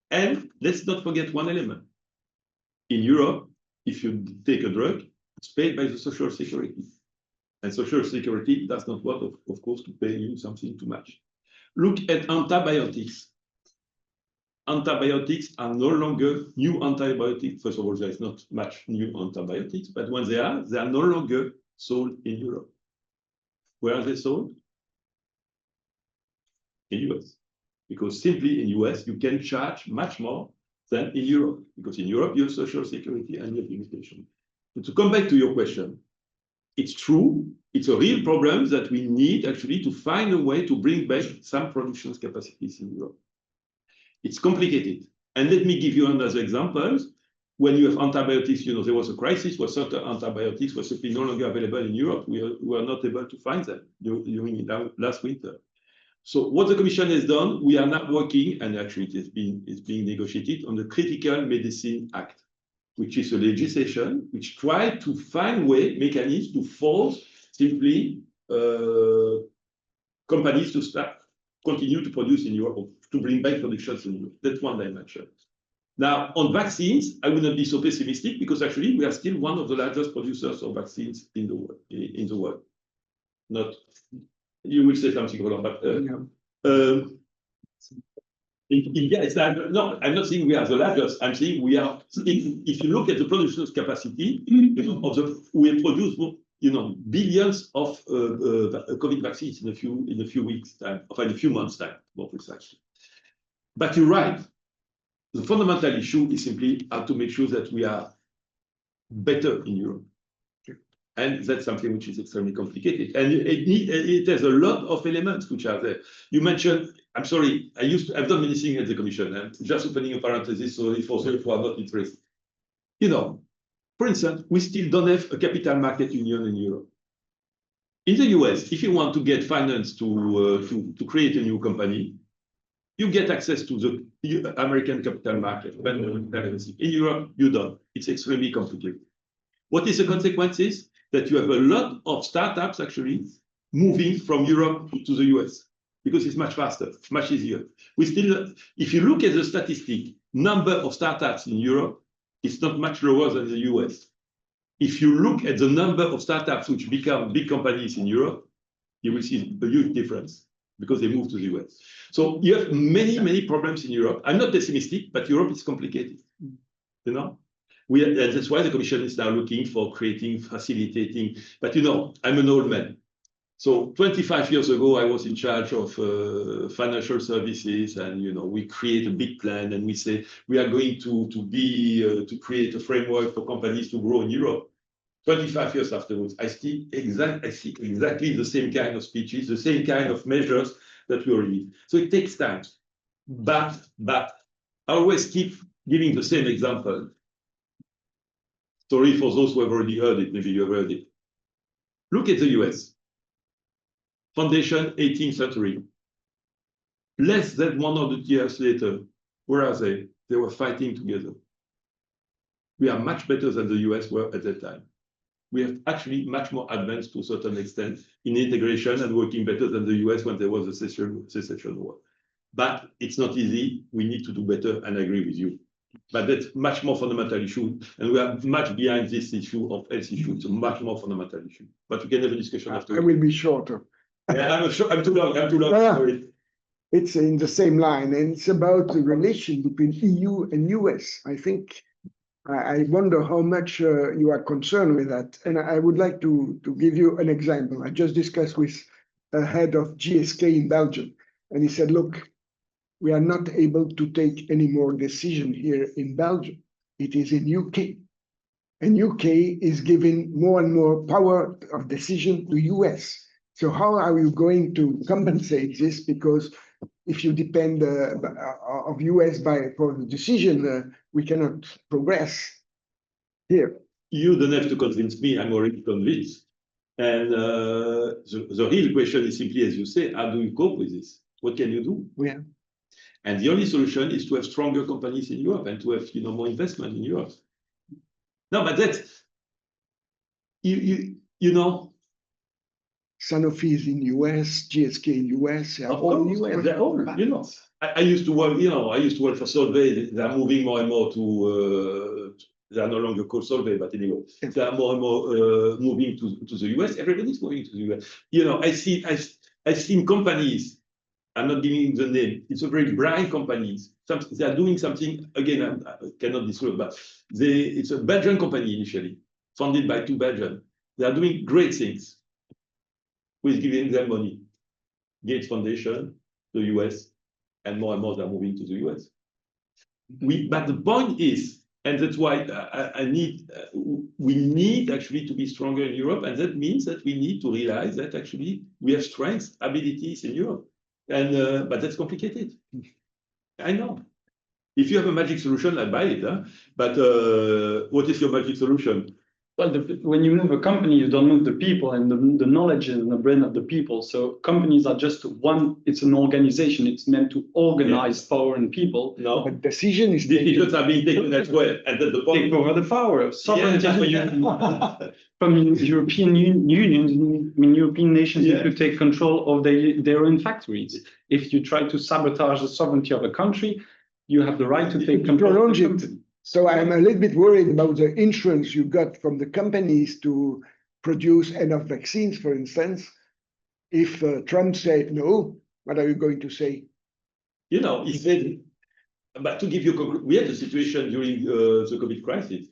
And let's not forget one element. In Europe, if you take a drug, it's paid by the social security. And social security does not want, of course, to pay you something too much. Look at antibiotics. Antibiotics are no longer new antibiotics. First of all, there is not much new antibiotics, but when they are no longer sold in Europe. Where are they sold? In US. Because simply in US, you can charge much more than in Europe. Because in Europe, you have social security and you have limitation. But to come back to your question, it's true, it's a real problem that we need actually to find a way to bring back some production capacities in Europe. It's complicated. And let me give you another example. When you have antibiotics, you know, there was a crisis where certain antibiotics were simply no longer available in Europe. We were not able to find them during last winter. So what the Commission has done, we are now working, and actually it's being negotiated on the Critical Medicine Act, which is a legislation which tries to find mechanisms to force simply companies to continue to produce in Europe, to bring back productions in Europe. That's one dimension. Now, on vaccines, I would not be so pessimistic because actually we are still one of the largest producers of vaccines in the world. Not, you will say something, Roland, but India, it's like, no, I'm not saying we are the largest. I'm saying we are. If you look at the production capacity, you know, we produce, you know, billions of COVID vaccines in a few weeks time, or in a few months time, more precisely. But you're right. The fundamental issue is simply how to make sure that we are better in Europe. And that's something which is extremely complicated. And it has a lot of elements which are there. You mentioned, I'm sorry, I've done many things at the Commission, and just opening a parenthesis, so for those who are not interested. You know, for instance, we still don't have a capital market union in Europe. In the US, if you want to get finance to create a new company, you get access to the American capital market. In Europe, you don't. It's extremely complicated. What is the consequences? That you have a lot of startups actually moving from Europe to the US because it's much faster, much easier. We still, if you look at the statistic, number of startups in Europe, it's not much lower than the US. If you look at the number of startups which become big companies in Europe, you will see a huge difference because they move to the US. So you have many problems in Europe. I'm not pessimistic, but Europe is complicated, you know? That's why the Commission is now looking for creating, facilitating. But you know, I'm an old man. So 25 years ago, I was in charge of financial services, and you know, we create a big plan, and we say we are going to create a framework for companies to grow in Europe. 25 years afterwards, I see exactly the same kind of speeches, the same kind of measures that we already did. So it takes time. But I always keep giving the same example. Sorry for those who have already heard it, maybe you have heard it. Look at the US. Foundation, 18th century. Less than 100 years later, where are they? They were fighting together. We are much better than the US were at that time. We have actually much more advanced to a certain extent in integration and working better than the US when there was a secession war. But it's not easy. We need to do better, and I agree with you. But that's much more fundamental issue, and we are much behind this issue of health issue. It's a much more fundamental issue. But we can have a discussion after. I will be shorter. Yeah, I'm too long. I'm too long. Yeah. Sorry. It's in the same line, and it's about the relation between EU and US. I think I wonder how much you are concerned with that. And I would like to give you an example. I just discussed with a head of GSK in Belgium, and he said, look, we are not able to take any more decision here in Belgium. It is in UK. And UK is giving more and more power of decision to US. So how are you going to compensate this? Because if you depend of US for the decision, we cannot progress here. You don't have to convince me, I'm already convinced. And the real question is simply, as you say, how do you cope with this? What can you do? Yeah. And the only solution is to have stronger companies in Europe and to have more investment in Europe. No, but that's, you know. Sanofi is in US, GSK in US, they are all in US. They're all, I used to work, I used to work for Solvay. They are moving more and more to, they are no longer called Solvay, but anyway, they are more and more moving to the US. Everybody's moving to the US. I've seen companies, I'm not giving the name, it's a very bright companies. They are doing something, again, I cannot disclose, but it's a Belgian company initially, funded by 2 Belgians. They are doing great things with giving them money. Gates Foundation, the US, and more they are moving to the US. But the point is, and that's why we need actually to be stronger in Europe, and that means that we need to realize that actually we have strengths, abilities in Europe. And but that's complicated. I know. If you have a magic solution, I buy it. But what is your magic solution? Well, when you move a company, you don't move the people, and the knowledge and the brain of the people. So companies are just one, it's an organization. It's meant to organize power and people. No. But decisions are being taken as well. And that's the point. Take over the power. Sovereignty from European Union, European nations need to take control of their own factories. If you try to sabotage the sovereignty of a country, you have the right to take control of the country. So I'm a little bit worried about the insurance you got from the companies to produce enough vaccines, for instance. If Trump said no, what are you going to say? He said, but to give you, we had a situation during the COVID crisis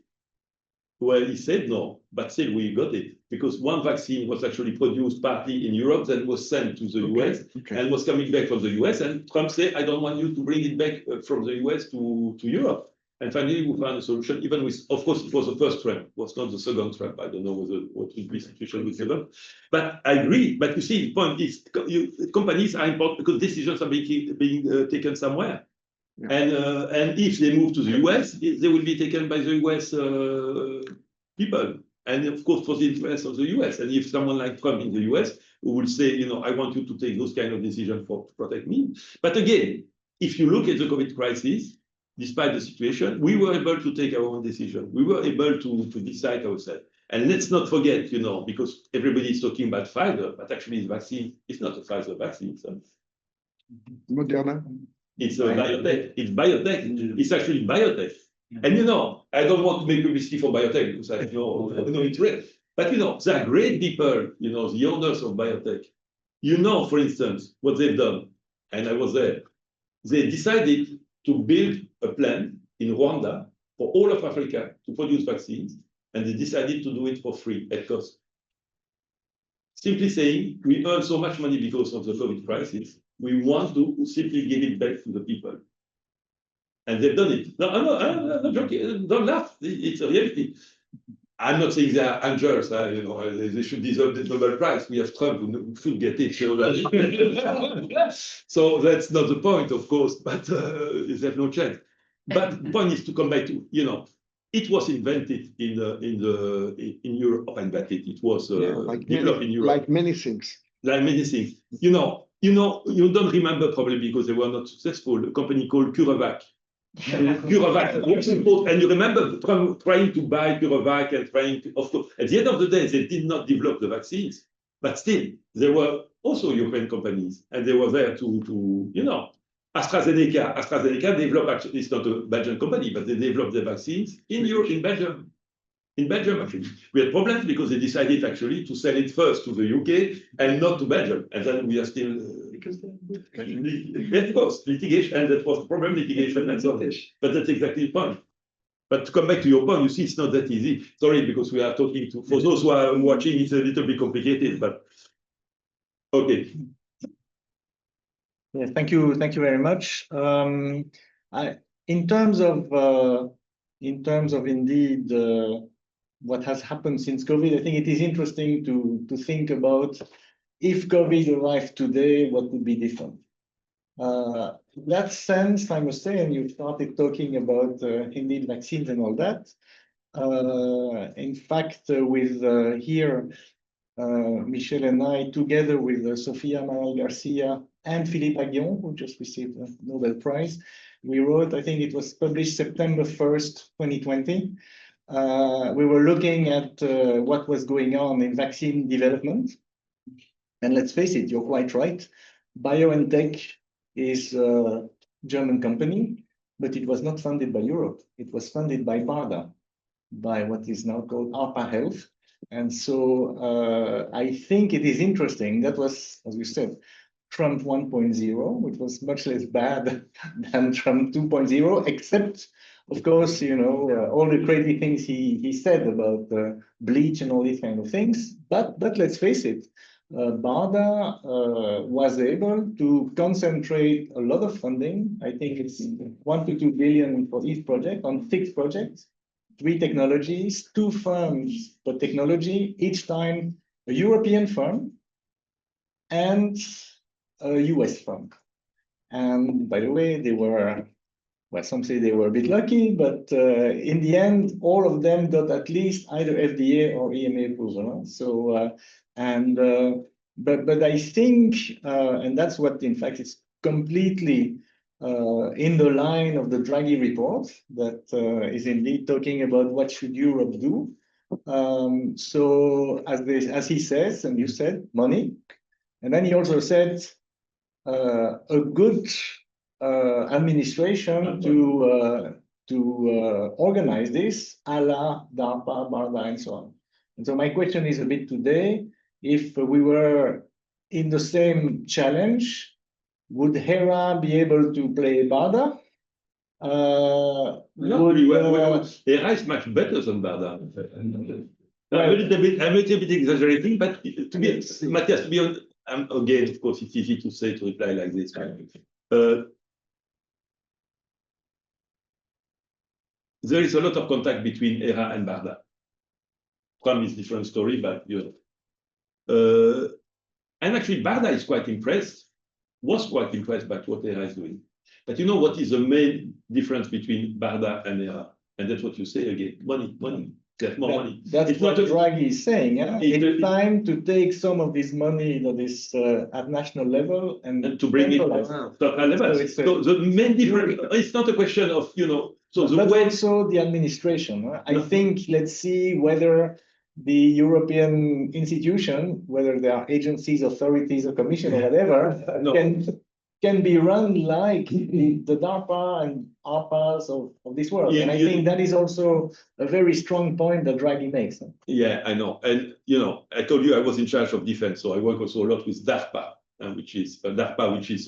where he said no, but still we got it because one vaccine was actually produced partly in Europe, then was sent to the US and was coming back from the US. And Trump said, I don't want you to bring it back from the US to Europe. And finally, we found a solution, even with, of course, it was the first Trump, it was not the second Trump. I don't know what would be the situation with Trump. But I agree. But you see, the point is, companies are important because decisions are being taken somewhere. Yeah. And if they move to the US, they will be taken by the US people. And of course, for the interest of the US. And if someone like Trump in the US who will say, I want you to take those kind of decisions to protect me. But again, if you look at the COVID crisis, despite the situation, we were able to take our own decision. We were able to decide ourselves. And let's not forget, because everybody is talking about Pfizer, but actually the vaccine is not a Pfizer vaccine. So. Moderna. It's a biotech. It's biotech. It's actually biotech. And I don't want to make publicity for biotech because I know it's real. But there are great people, the owners of biotech. For instance, what they've done, and I was there. They decided to build a plant in Rwanda for all of Africa to produce vaccines, and they decided to do it for free at cost. Simply saying, we earn so much money because of the COVID crisis, we want to simply give it back to the people. And they've done it. No, I'm not joking. Don't laugh. It's a reality. I'm not saying they are angels. They should deserve the Nobel Prize. We have Trump who should get it. So that's not the point, of course, but they have no chance. But the point is to come back to, it was invented in Europe. It was developed in Europe. Like many things. Like many things. You don't remember probably because they were not successful, a company called CureVac. CureVac, and you remember Trump trying to buy CureVac and trying to, of course, at the end of the day, they did not develop the vaccines, but still, they were also European companies, and they were there to AstraZeneca. AstraZeneca developed, actually, it's not a Belgian company, but they developed the vaccines in Europe, in Belgium. In Belgium, actually. We had problems because they decided actually to sell it first to the UK and not to Belgium. And then we are still, of course, litigation, and that was the problem, litigation and so on. But that's exactly the point. But to come back to your point, you see, it's not that easy. Sorry, because we are talking to, for those who are watching, it's a little bit complicated, but okay. Yeah, thank you very much. In terms of indeed what has happened since COVID, I think it is interesting to think about if COVID arrived today, what would be different. In that sense, I must say, and you started talking about indeed vaccines and all that. In fact, with here, Michel and I, together with Sofia Amaral Garcia and Philippe Aghion, who just received the Nobel Prize, we wrote, I think it was published September 1st, 2020. We were looking at what was going on in vaccine development. And let's face it, you're quite right. BioNTech is a German company, but it was not funded by Europe. It was funded by BARDA, by what is now called ARPA Health. And so I think it is interesting. That was, as we said, Trump 1.0, which was much less bad than Trump 2.0, except, of course, you know, all the crazy things he said about bleach and all these kind of things. But let's face it, BARDA was able to concentrate a lot of funding. I think it's 1 to 2 billion for each project on 6 projects. 3 technologies, 2 firms per technology, each time a European firm and a US firm. And by the way, they were, well, some say they were a bit lucky, but in the end, all of them got at least either FDA or EMA approval. So, but I think, and that's what in fact is completely in the line of the Draghi report that is indeed talking about what should Europe do. So as he says, and you said, money. And then he also said a good administration to organize this, a la DARPA, BARDA, and so on. And so my question is a bit today, if we were in the same challenge, would HERA be able to play BARDA? No, HERA is much better than BARDA. I'm a little bit exaggerating, but to be, Matthias, to be honest, again, of course, it's easy to say, to reply like this. There is a lot of contact between HERA and BARDA. Trump is a different story, but you know. And actually, BARDA is quite impressed, was quite impressed by what HERA is doing. But you know what is the main difference between BARDA and HERA? And that's what you say again, money, money. Get more money. That's what Draghi is saying. It's time to take some of this money that is at national level and to bring it to local level. So the main difference, it's not a question of, you know, so the but way also the administration. I think let's see whether the European institution, whether there are agencies, authorities, or commission or whatever, can be run like the DARPA and ARPAs of this world. And I think that is also a very strong point that Draghi makes. Yeah, I know. And, you know, I told you I was in charge of defense, so I work also a lot with DARPA, which is a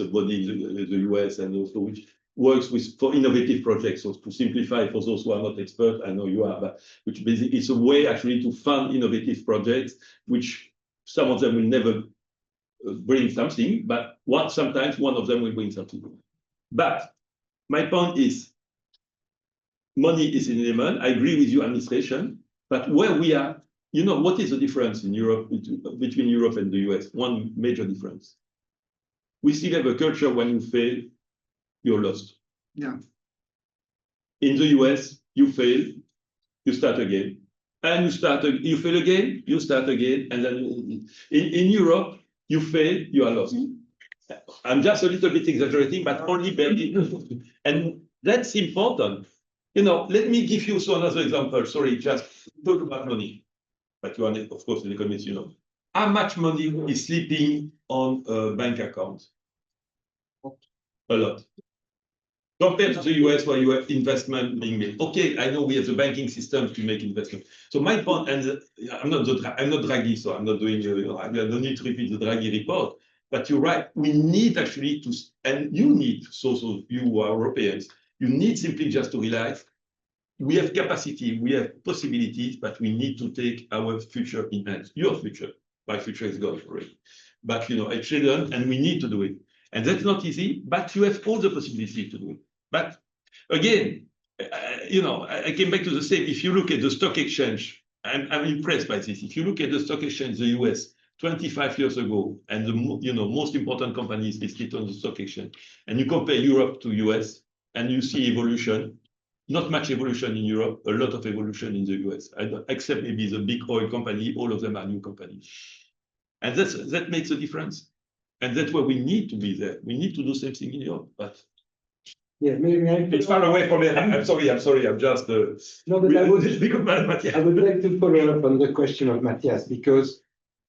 body in the US and also which works for innovative projects. So to simplify for those who are not experts, I know you are, but which basically is a way actually to fund innovative projects, which some of them will never bring something, but sometimes one of them will bring something. But my point is, money is an element. I agree with you, administration, but where we are, you know, what is the difference in Europe between Europe and the US? One major difference. We still have a culture when you fail, you're lost. Yeah. In the US, you fail, you start again. And you fail again, you start again. And then in Europe, you fail, you are lost. I'm just a little bit exaggerating, but only barely. And that's important. You know, let me give you another example. Sorry, just talk about money. But you are, of course, an economist, you know. How much money is sleeping on a bank account? A lot. Compared to the US, where you have investment being made. Okay, I know we have the banking system to make investment. So my point, and I'm not Draghi, so I'm not doing, I don't need to repeat the Draghi report. But you're right, we need actually to, and you need, so you who are Europeans, you need simply just to realize we have capacity, we have possibilities, but we need to take our future in hands. Your future, my future is gone already. But I children, and we need to do it. And that's not easy, but you have all the possibilities to do it. But again, I came back to the same. If you look at the stock exchange, I'm impressed by this. If you look at the stock exchange, the US, 25 years ago, and the most important companies listed on the stock exchange, and you compare Europe to US, and you see evolution. Not much evolution in Europe, a lot of evolution in the US, except maybe the big oil company, all of them are new companies. And that makes a difference. And that's where we need to be there. We need to do something in Europe, but Yeah, maybe it's far away from it. I'm sorry, I'm just no, but I would like to follow up on the question of Matthias, because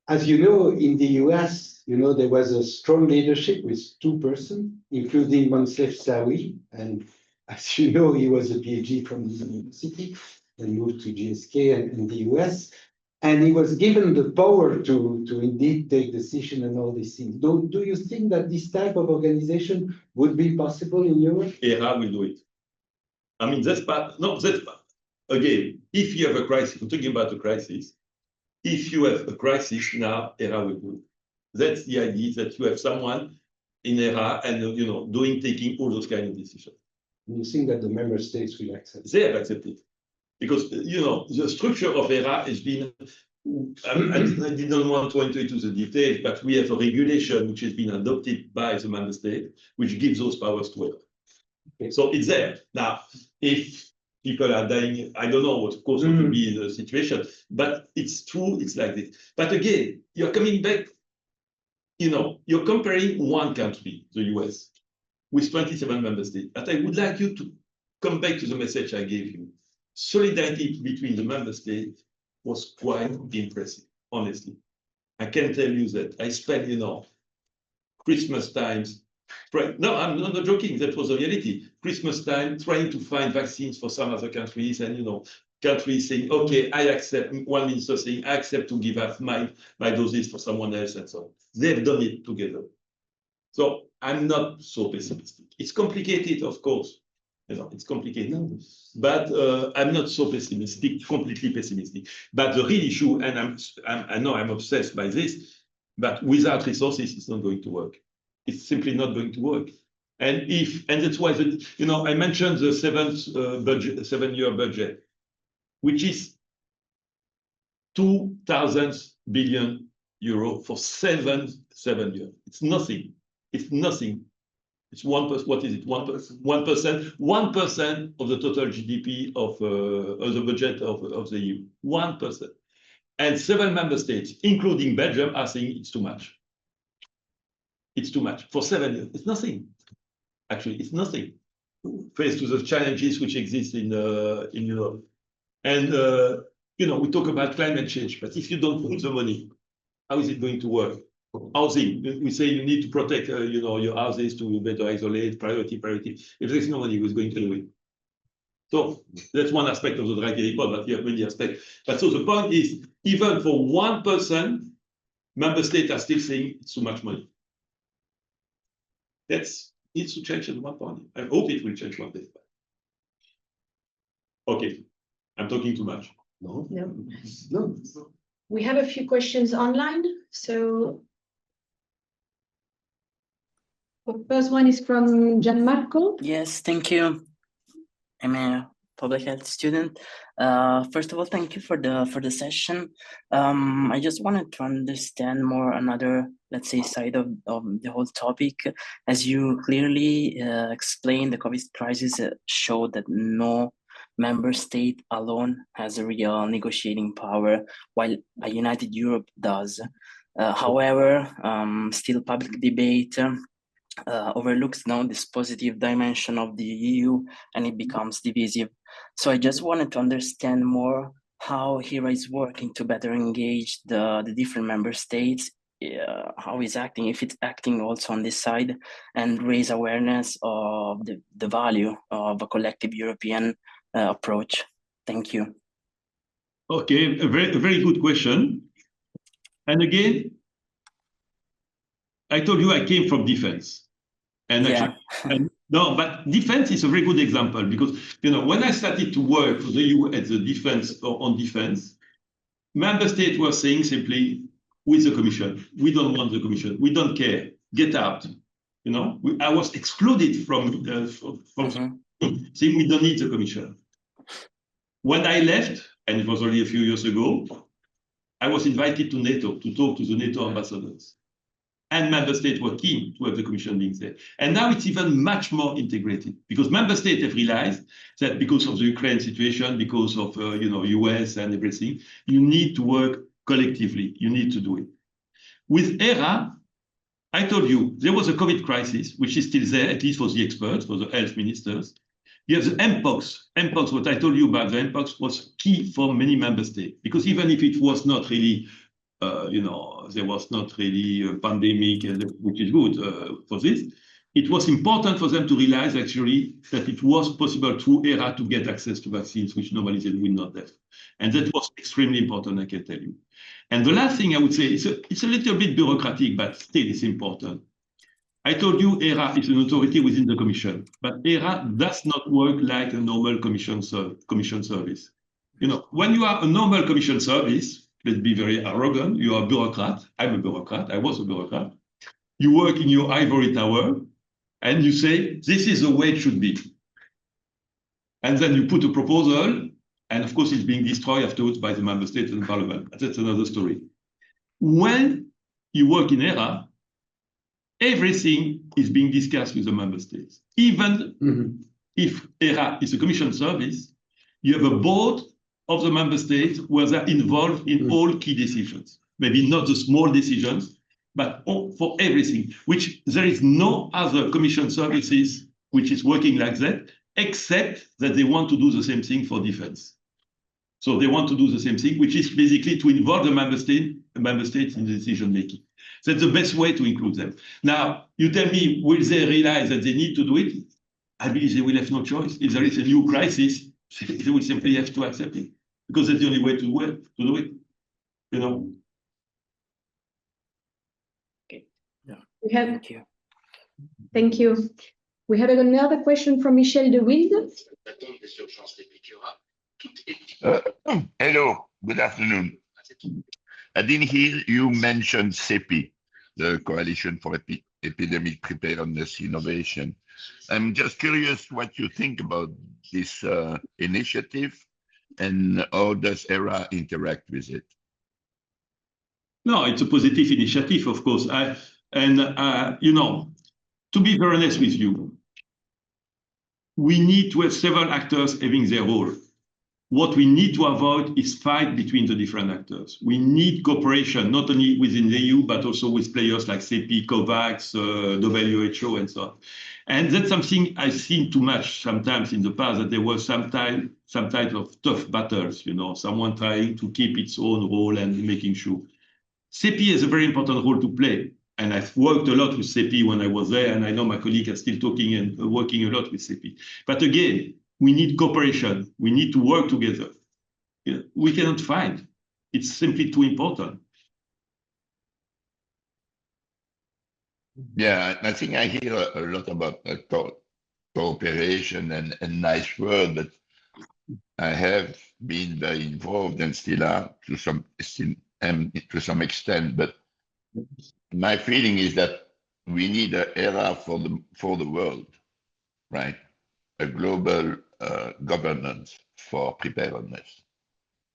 as you know, in the US, there was a strong leadership with 2 persons, including Moncef Slaoui, and as you know, he was a PhD from the university and moved to GSK and in the US. And he was given the power to indeed take decision and all these things. Do you think that this type of organization would be possible in Europe? ERA will do it. I mean, that's part. Again, if you have a crisis, we're talking about a crisis. If you have a crisis now, ERA will do it. That's the idea, that you have someone in ERA and taking all those kind of decisions. You think that the member states will accept? They have accepted. Because, the structure of ERA has been, I didn't want to enter into the details, but we have a regulation which has been adopted by the member state, which gives those powers to ERA. Okay. So it's there. Now, if people are dying, I don't know what course will be the situation, but it's true, it's like this. But again, you're coming back, you're comparing one country, the US, with 27 member states. But I would like you to come back to the message I gave you. Solidarity between the member states was quite impressive, honestly. I can tell you that I spent, Christmas times. No, I'm not joking. That was the reality. Christmas time, trying to find vaccines for some other countries, and countries saying, "Okay, I accept." One minister saying, "I accept to give up my doses for someone else," and so on. They've done it together. So I'm not so pessimistic. It's complicated, of course. It's complicated, but I'm not so pessimistic, completely pessimistic. But the real issue, and I know I'm obsessed by this, but without resources, it's not going to work. It's simply not going to work. And that's why I mentioned the 7-year budget, which is 2,000 billion euro for 7 years. It's nothing. It's nothing. It's 1%. What is it? 1%. 1% of the total GDP of the budget of the EU. 1%. And 7 member states, including Belgium, are saying it's too much. It's too much for 7 years. It's nothing. Actually, it's nothing faced with the challenges which exist in Europe. And we talk about climate change, but if you don't put the money, how is it going to work? Housing, we say you need to protect, your houses to better isolate, priority. If there's no money, who's going to do it? So that's one aspect of the Draghi report, but you have many aspects. But so the point is, even for 1%, member states are still saying it's too much money. That needs to change at one point. I hope it will change one day. Okay, I'm talking too much. No. We have a few questions online. So the first one is from Gianmarco. Yes, thank you. I'm a public health student. First of all, thank you for the session. I just wanted to understand more another, let's say, side of the whole topic. As you clearly explained, the COVID crisis showed that no member state alone has a real negotiating power, while a united Europe does. However, still public debate overlooks now this positive dimension of the EU, and it becomes divisive. So I just wanted to understand more how HERA is working to better engage the different member states, how it's acting, if it's acting also on this side, and raise awareness of the value of a collective European approach. Thank you. Okay, a very good question. And again, I told you I came from defense. And actually, No, but defense is a very good example because, you know, when I started to work for the EU at the defense or on defense, member states were saying simply, with the Commission, we don't want the Commission, we don't care, get out. You know, I was excluded from saying we don't need the Commission. When I left, and it was only a few years ago, I was invited to NATO to talk to the NATO ambassadors. And member states were keen to have the Commission being there. And now it's even much more integrated because member states have realized that because of the Ukraine situation, because of you know, US and everything, you need to work collectively. You need to do it. With ERA, I told you there was a COVID crisis, which is still there, at least for the experts, for the health ministers. You have the Mpox. Mpox, what I told you about the Mpox was key for many member states because even if it was not really you know, there was not really a pandemic, which is good for this. It was important for them to realize actually that it was possible through ERA to get access to vaccines, which normally they will not have. And that was extremely important, I can tell you. And the last thing I would say, it's a little bit bureaucratic, but still it's important. I told you ERA is an authority within the Commission, but ERA does not work like a normal commission service. You know, when you are a normal commission service, let's be very arrogant, you are a bureaucrat, I'm a bureaucrat, I was a bureaucrat. You work in your ivory tower and you say, this is the way it should be. And then you put a proposal, and of course it's being destroyed afterwards by the member states and the parliament. That's another story. When you work in ERA, everything is being discussed with the member states. Even if ERA is a commission service, you have a board of the member states where they're involved in all key decisions. Maybe not the small decisions, but for everything, which there is no other commission services which is working like that, except that they want to do the same thing for defense. So they want to do the same thing, which is basically to involve the member states in the decision making. That's the best way to include them. Now, you tell me, will they realize that they need to do it? I believe they will have no choice. If there is a new crisis, they will simply have to accept it, because that's the only way to do it. You know. Okay. Yeah. We have, Thank you. thank you. We have another question from Michel de Wilde. Hello, good afternoon. I didn't hear you mention CEPI, the Coalition for Epidemic Preparedness Innovation. I'm just curious what you think about this initiative and how does ERA interact with it? No, it's a positive initiative, of course. You know, to be very honest with you, we need to have several actors having their role. What we need to avoid is fight between the different actors. We need cooperation, not only within the EU, but also with players like CEPI, COVAX, WHO, and so on. And that's something I've seen too much sometimes in the past, that there was some type of tough battles, you know, someone trying to keep its own role and making sure. CEPI has a very important role to play. And I've worked a lot with CEPI when I was there, and I know my colleagues are still talking and working a lot with CEPI. But again, we need cooperation. We need to work together. We cannot fight. It's simply too important. Yeah, I think I hear a lot about cooperation and nice word, but I have been very involved and still are to some extent. But my feeling is that we need an ERA for the world, right? A global governance for preparedness.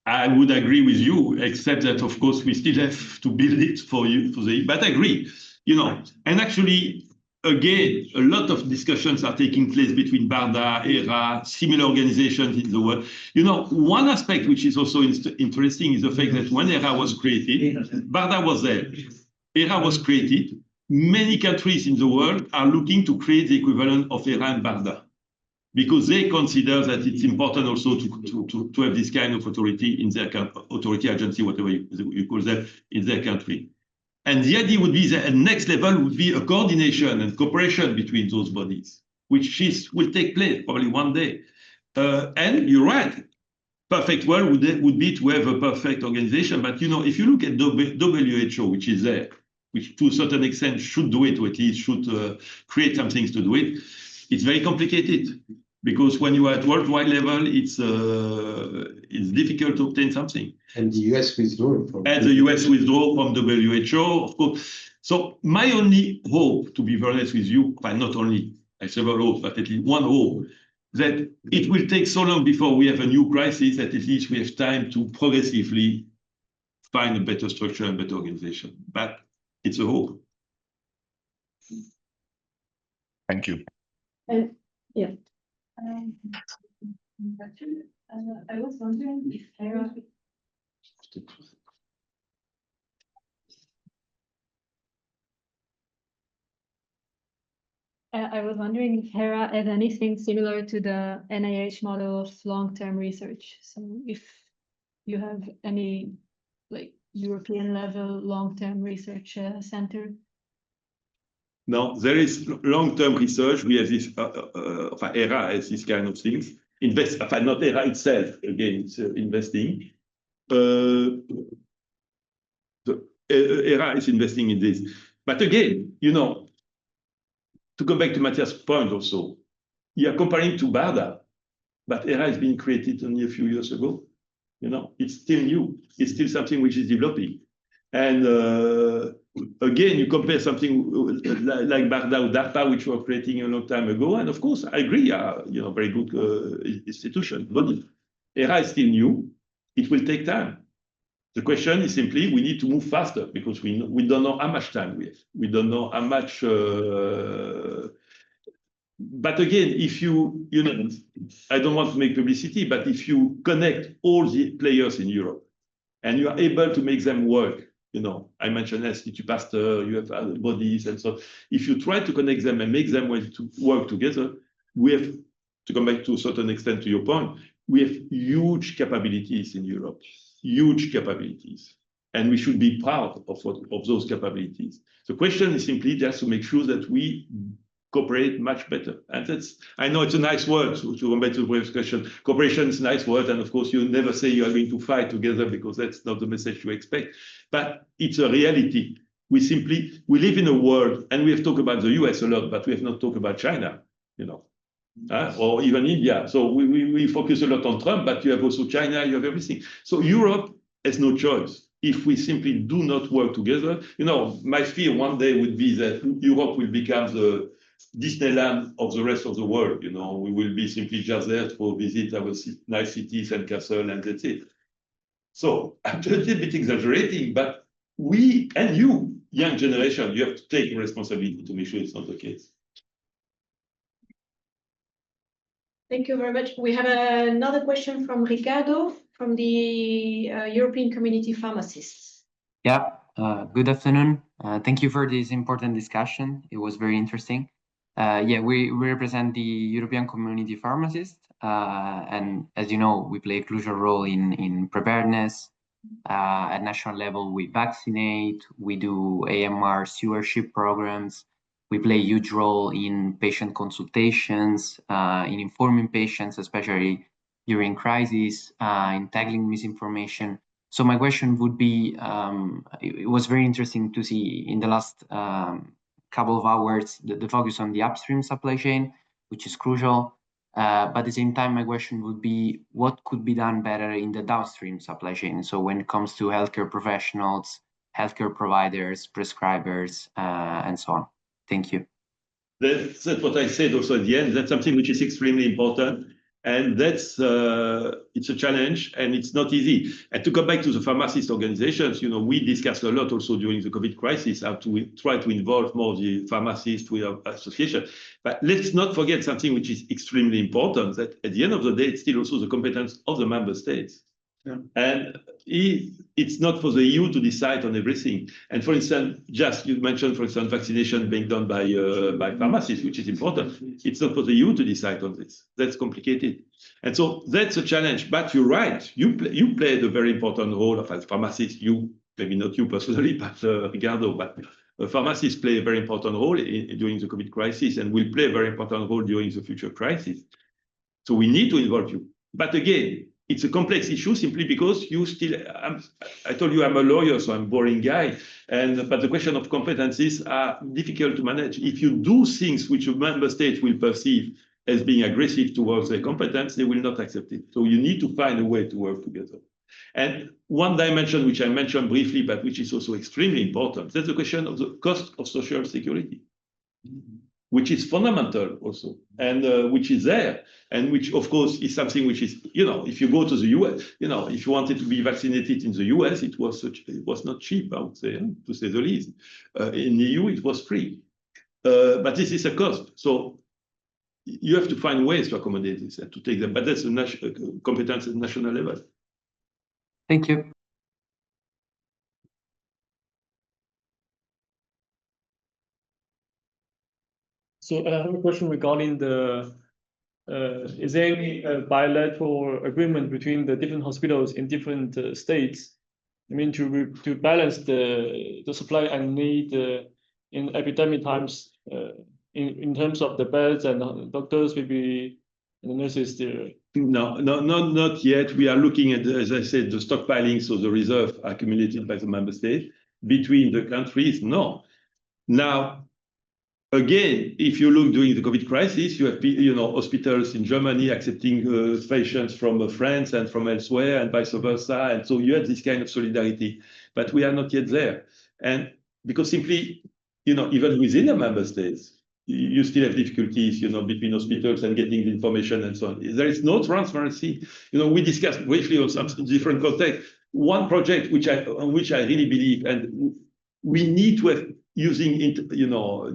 I would agree with you, except that, of course, we still have to build it for you. But I agree, you know, and actually, again, a lot of discussions are taking place between BARDA, ERA, similar organizations in the world. You know, one aspect which is also interesting is the fact that when ERA was created, BARDA was there. ERA was created. Many countries in the world are looking to create the equivalent of ERA and BARDA, because they consider that it's important also to have this kind of authority in their authority agency, whatever you call them, in their country. And the idea would be that the next level would be a coordination and cooperation between those bodies, which will take place probably one day. And you're right, perfect world would be to have a perfect organization. But you know, if you look at WHO, which is there, which to a certain extent should do it, or at least should create some things to do it, it's very complicated because when you are at worldwide level, it's difficult to obtain something. And the US withdrawal from And the US withdrawal from WHO, of course. So my only hope, to be very honest with you, but not only, I have several hopes, but at least one hope, that it will take so long before we have a new crisis that at least we have time to progressively find a better structure and better organization. But it's a hope. Thank you. Yeah. I was wondering if HERA had anything similar to the NIH model of long-term research. So if you have any like European level long-term research center. No, there is long-term research. We have this, HERA has this kind of things. Not HERA itself, again, it's investing. HERA is investing in this. But again, you know, to come back to Matthias' point also, you are comparing to BARDA, but HERA has been created only a few years ago. You know, it's still new. It's still something which is developing. And again, you compare something like BARDA or DARPA, which were creating a long time ago. And of course, I agree, you know, very good institution. But HERA is still new. It will take time. The question is simply, we need to move faster because we don't know how much time we have. We don't know how much. But again, if you know, I don't want to make publicity, but if you connect all the players in Europe and you are able to make them work, you know, I mentioned Institut Pasteur, you have other bodies and so. If you try to connect them and make them work together, we have to come back to a certain extent to your point. We have huge capabilities in Europe, huge capabilities, and we should be proud of those capabilities. The question is simply just to make sure that we cooperate much better. And that's, I know it's a nice word to come back to the previous question. Cooperation is a nice word, and of course you never say you are going to fight together because that's not the message you expect. But it's a reality. We live in a world, and we have talked about the US a lot, but we have not talked about China, you know, or even India. So we focus a lot on Trump, but you have also China, you have everything. So Europe has no choice. If we simply do not work together, you know, my fear one day would be that Europe will become the Disneyland of the rest of the world. You know, we will be simply just there to visit our nice cities and castles, and that's it. So I'm just a little bit exaggerating, but we and you, young generation, you have to take responsibility to make sure it's not the case. Thank you very much. We have another question from Ricardo from the European Community Pharmacists. Yeah, good afternoon. Thank you for this important discussion. It was very interesting. Yeah, we represent the European Community Pharmacists, and as you know, we play a crucial role in preparedness. At national level, we vaccinate, we do AMR stewardship programs, we play a huge role in patient consultations, in informing patients, especially during crises, in tackling misinformation. So my question would be, it was very interesting to see in the last couple of hours the focus on the upstream supply chain, which is crucial. But at the same time, my question would be, what could be done better in the downstream supply chain? So when it comes to healthcare professionals, healthcare providers, prescribers, and so on. Thank you. That's what I said also at the end. That's something which is extremely important. And that's, it's a challenge and it's not easy. And to come back to the pharmacist organizations, you know, we discussed a lot also during the COVID crisis, how to try to involve more the pharmacists with our association. But let's not forget something which is extremely important, that at the end of the day, it's still also the competence of the member states. Yeah. And it's not for the EU to decide on everything. And for instance, just you mentioned, for instance, vaccination being done by pharmacists, which is important. It's not for the EU to decide on this. That's complicated. And so that's a challenge. But you're right. You played a very important role as pharmacists. You, maybe not you personally, but Ricardo, but pharmacists play a very important role during the COVID crisis and will play a very important role during the future crisis. So we need to involve you. But again, it's a complex issue simply because you still, I told you I'm a lawyer, so I'm a boring guy. But the question of competencies are difficult to manage. If you do things which a member state will perceive as being aggressive towards their competence, they will not accept it. So you need to find a way to work together. And one dimension which I mentioned briefly, but which is also extremely important, that's the question of the cost of social security, which is fundamental also, and which is there, and which, of course, is something which is, if you go to the US, if you wanted to be vaccinated in the US, it was not cheap, I would say, to say the least. In the EU, it was free. But this is a cost. So you have to find ways to accommodate this and to take them. But that's a competence at national level. Thank you. So I have a question regarding is there any bilateral agreement between the different hospitals in different states? I mean, to balance the supply and need in epidemic times in terms of the beds and doctors, maybe the nurses there. No, not yet. We are looking at, as I said, the stockpiling, so the reserve accumulated by the member state between the countries. No. Now, again, if you look during the COVID crisis, you have hospitals in Germany accepting patients from France and from elsewhere, and vice versa. And so you have this kind of solidarity, but we are not yet there. And because simply, even within the member states, you still have difficulties, between hospitals and getting the information and so on. There is no transparency. We discussed briefly on some different contexts. One project on which I really believe, and we need to have, using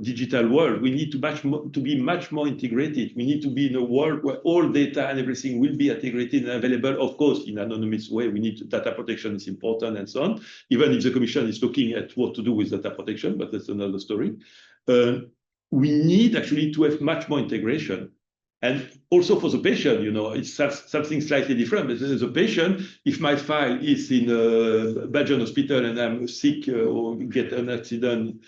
digital world, we need to be much more integrated. We need to be in a world where all data and everything will be integrated and available, of course, in an anonymous way. We need data protection is important and so on, even if the Commission is looking at what to do with data protection, but that's another story. We need actually to have much more integration. And also for the patient, it's something slightly different. But as a patient, if my file is in a Belgian hospital and I'm sick or get an accident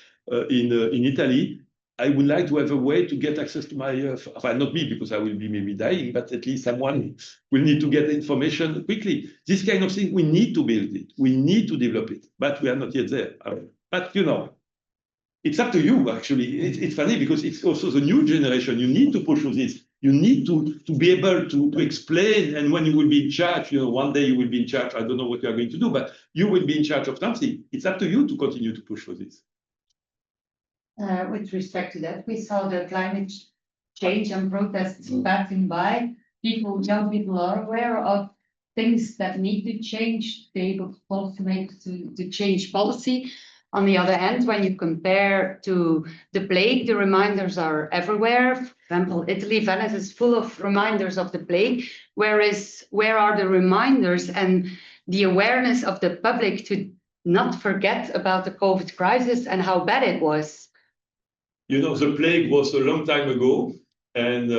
in Italy, I would like to have a way to get access to my, not me, because I will be maybe dying, but at least someone will need to get the information quickly. This kind of thing, we need to build it. We need to develop it, but we are not yet there. But, it's up to you, actually. It's funny because it's also the new generation. You need to push on this. You need to be able to explain. And when you will be in charge, one day you will be in charge. I don't know what you are going to do, but you will be in charge of something. It's up to you to continue to push for this. With respect to that, we saw the climate change and protests passing by. Young people are aware of things that need to change. They will also make to change policy. On the other hand, when you compare to the plague, the reminders are everywhere. For example, Italy, Venice is full of reminders of the plague. Where are the reminders and the awareness of the public to not forget about the COVID crisis and how bad it was? The plague was a long time ago, and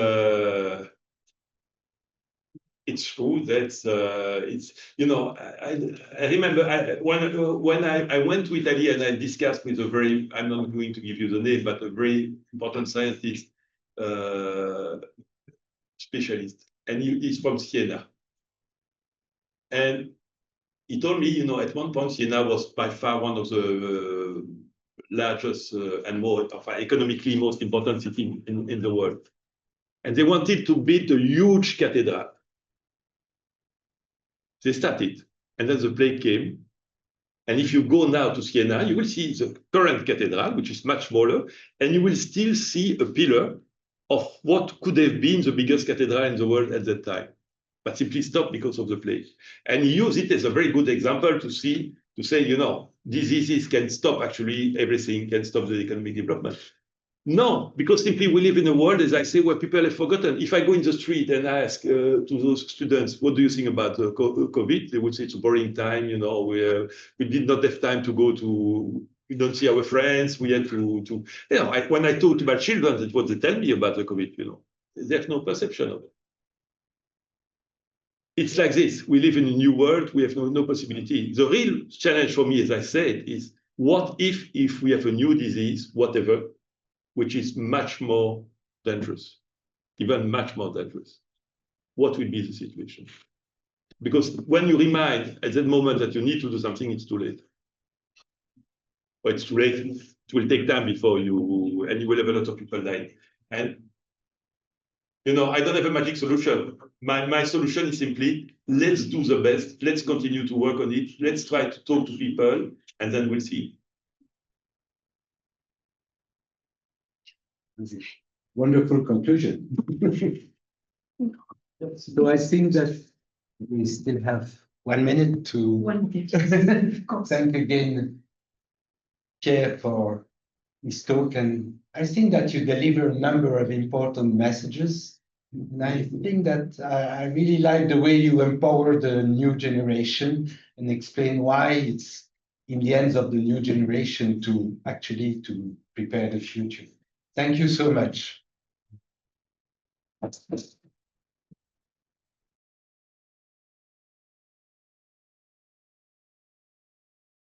it's true that I remember when I went to Italy and I discussed with I'm not going to give you the name, but a very important scientist specialist, and he's from Siena. And he told me, at one point, Siena was by far one of the largest and more economically most important city in the world. And they wanted to build a huge cathedral. They started, and then the plague came. And if you go now to Siena, you will see the current cathedral, which is much smaller, and you will still see a pillar of what could have been the biggest cathedral in the world at that time, but simply stopped because of the plague. And he used it as a very good example to say, diseases can stop actually everything, can stop the economic development. No, because simply we live in a world, as I say, where people have forgotten. If I go in the street and ask to those students, what do you think about COVID? They would say it's a boring time. We did not have time to go to, we don't see our friends. We had to when I talked about children, that's what they tell me about the COVID. They have no perception of it. It's like this. We live in a new world. We have no possibility. The real challenge for me, as I said, is what if we have a new disease, whatever, which is much more dangerous, even much more dangerous. What will be the situation? Because when you remind at that moment that you need to do something, it's too late. Or it's too late. It will take time before you will have a lot of people dying. And I don't have a magic solution. My solution is simply, let's do the best. Let's continue to work on it. Let's try to talk to people, and then we'll see. Wonderful conclusion. So I think that we still have 1 minute to 1 minute. thank again Pierre for his talk. And I think that you deliver a number of important messages. And I think that I really like the way you empower the new generation and explain why it's in the hands of the new generation to actually to prepare the future. Thank you so much.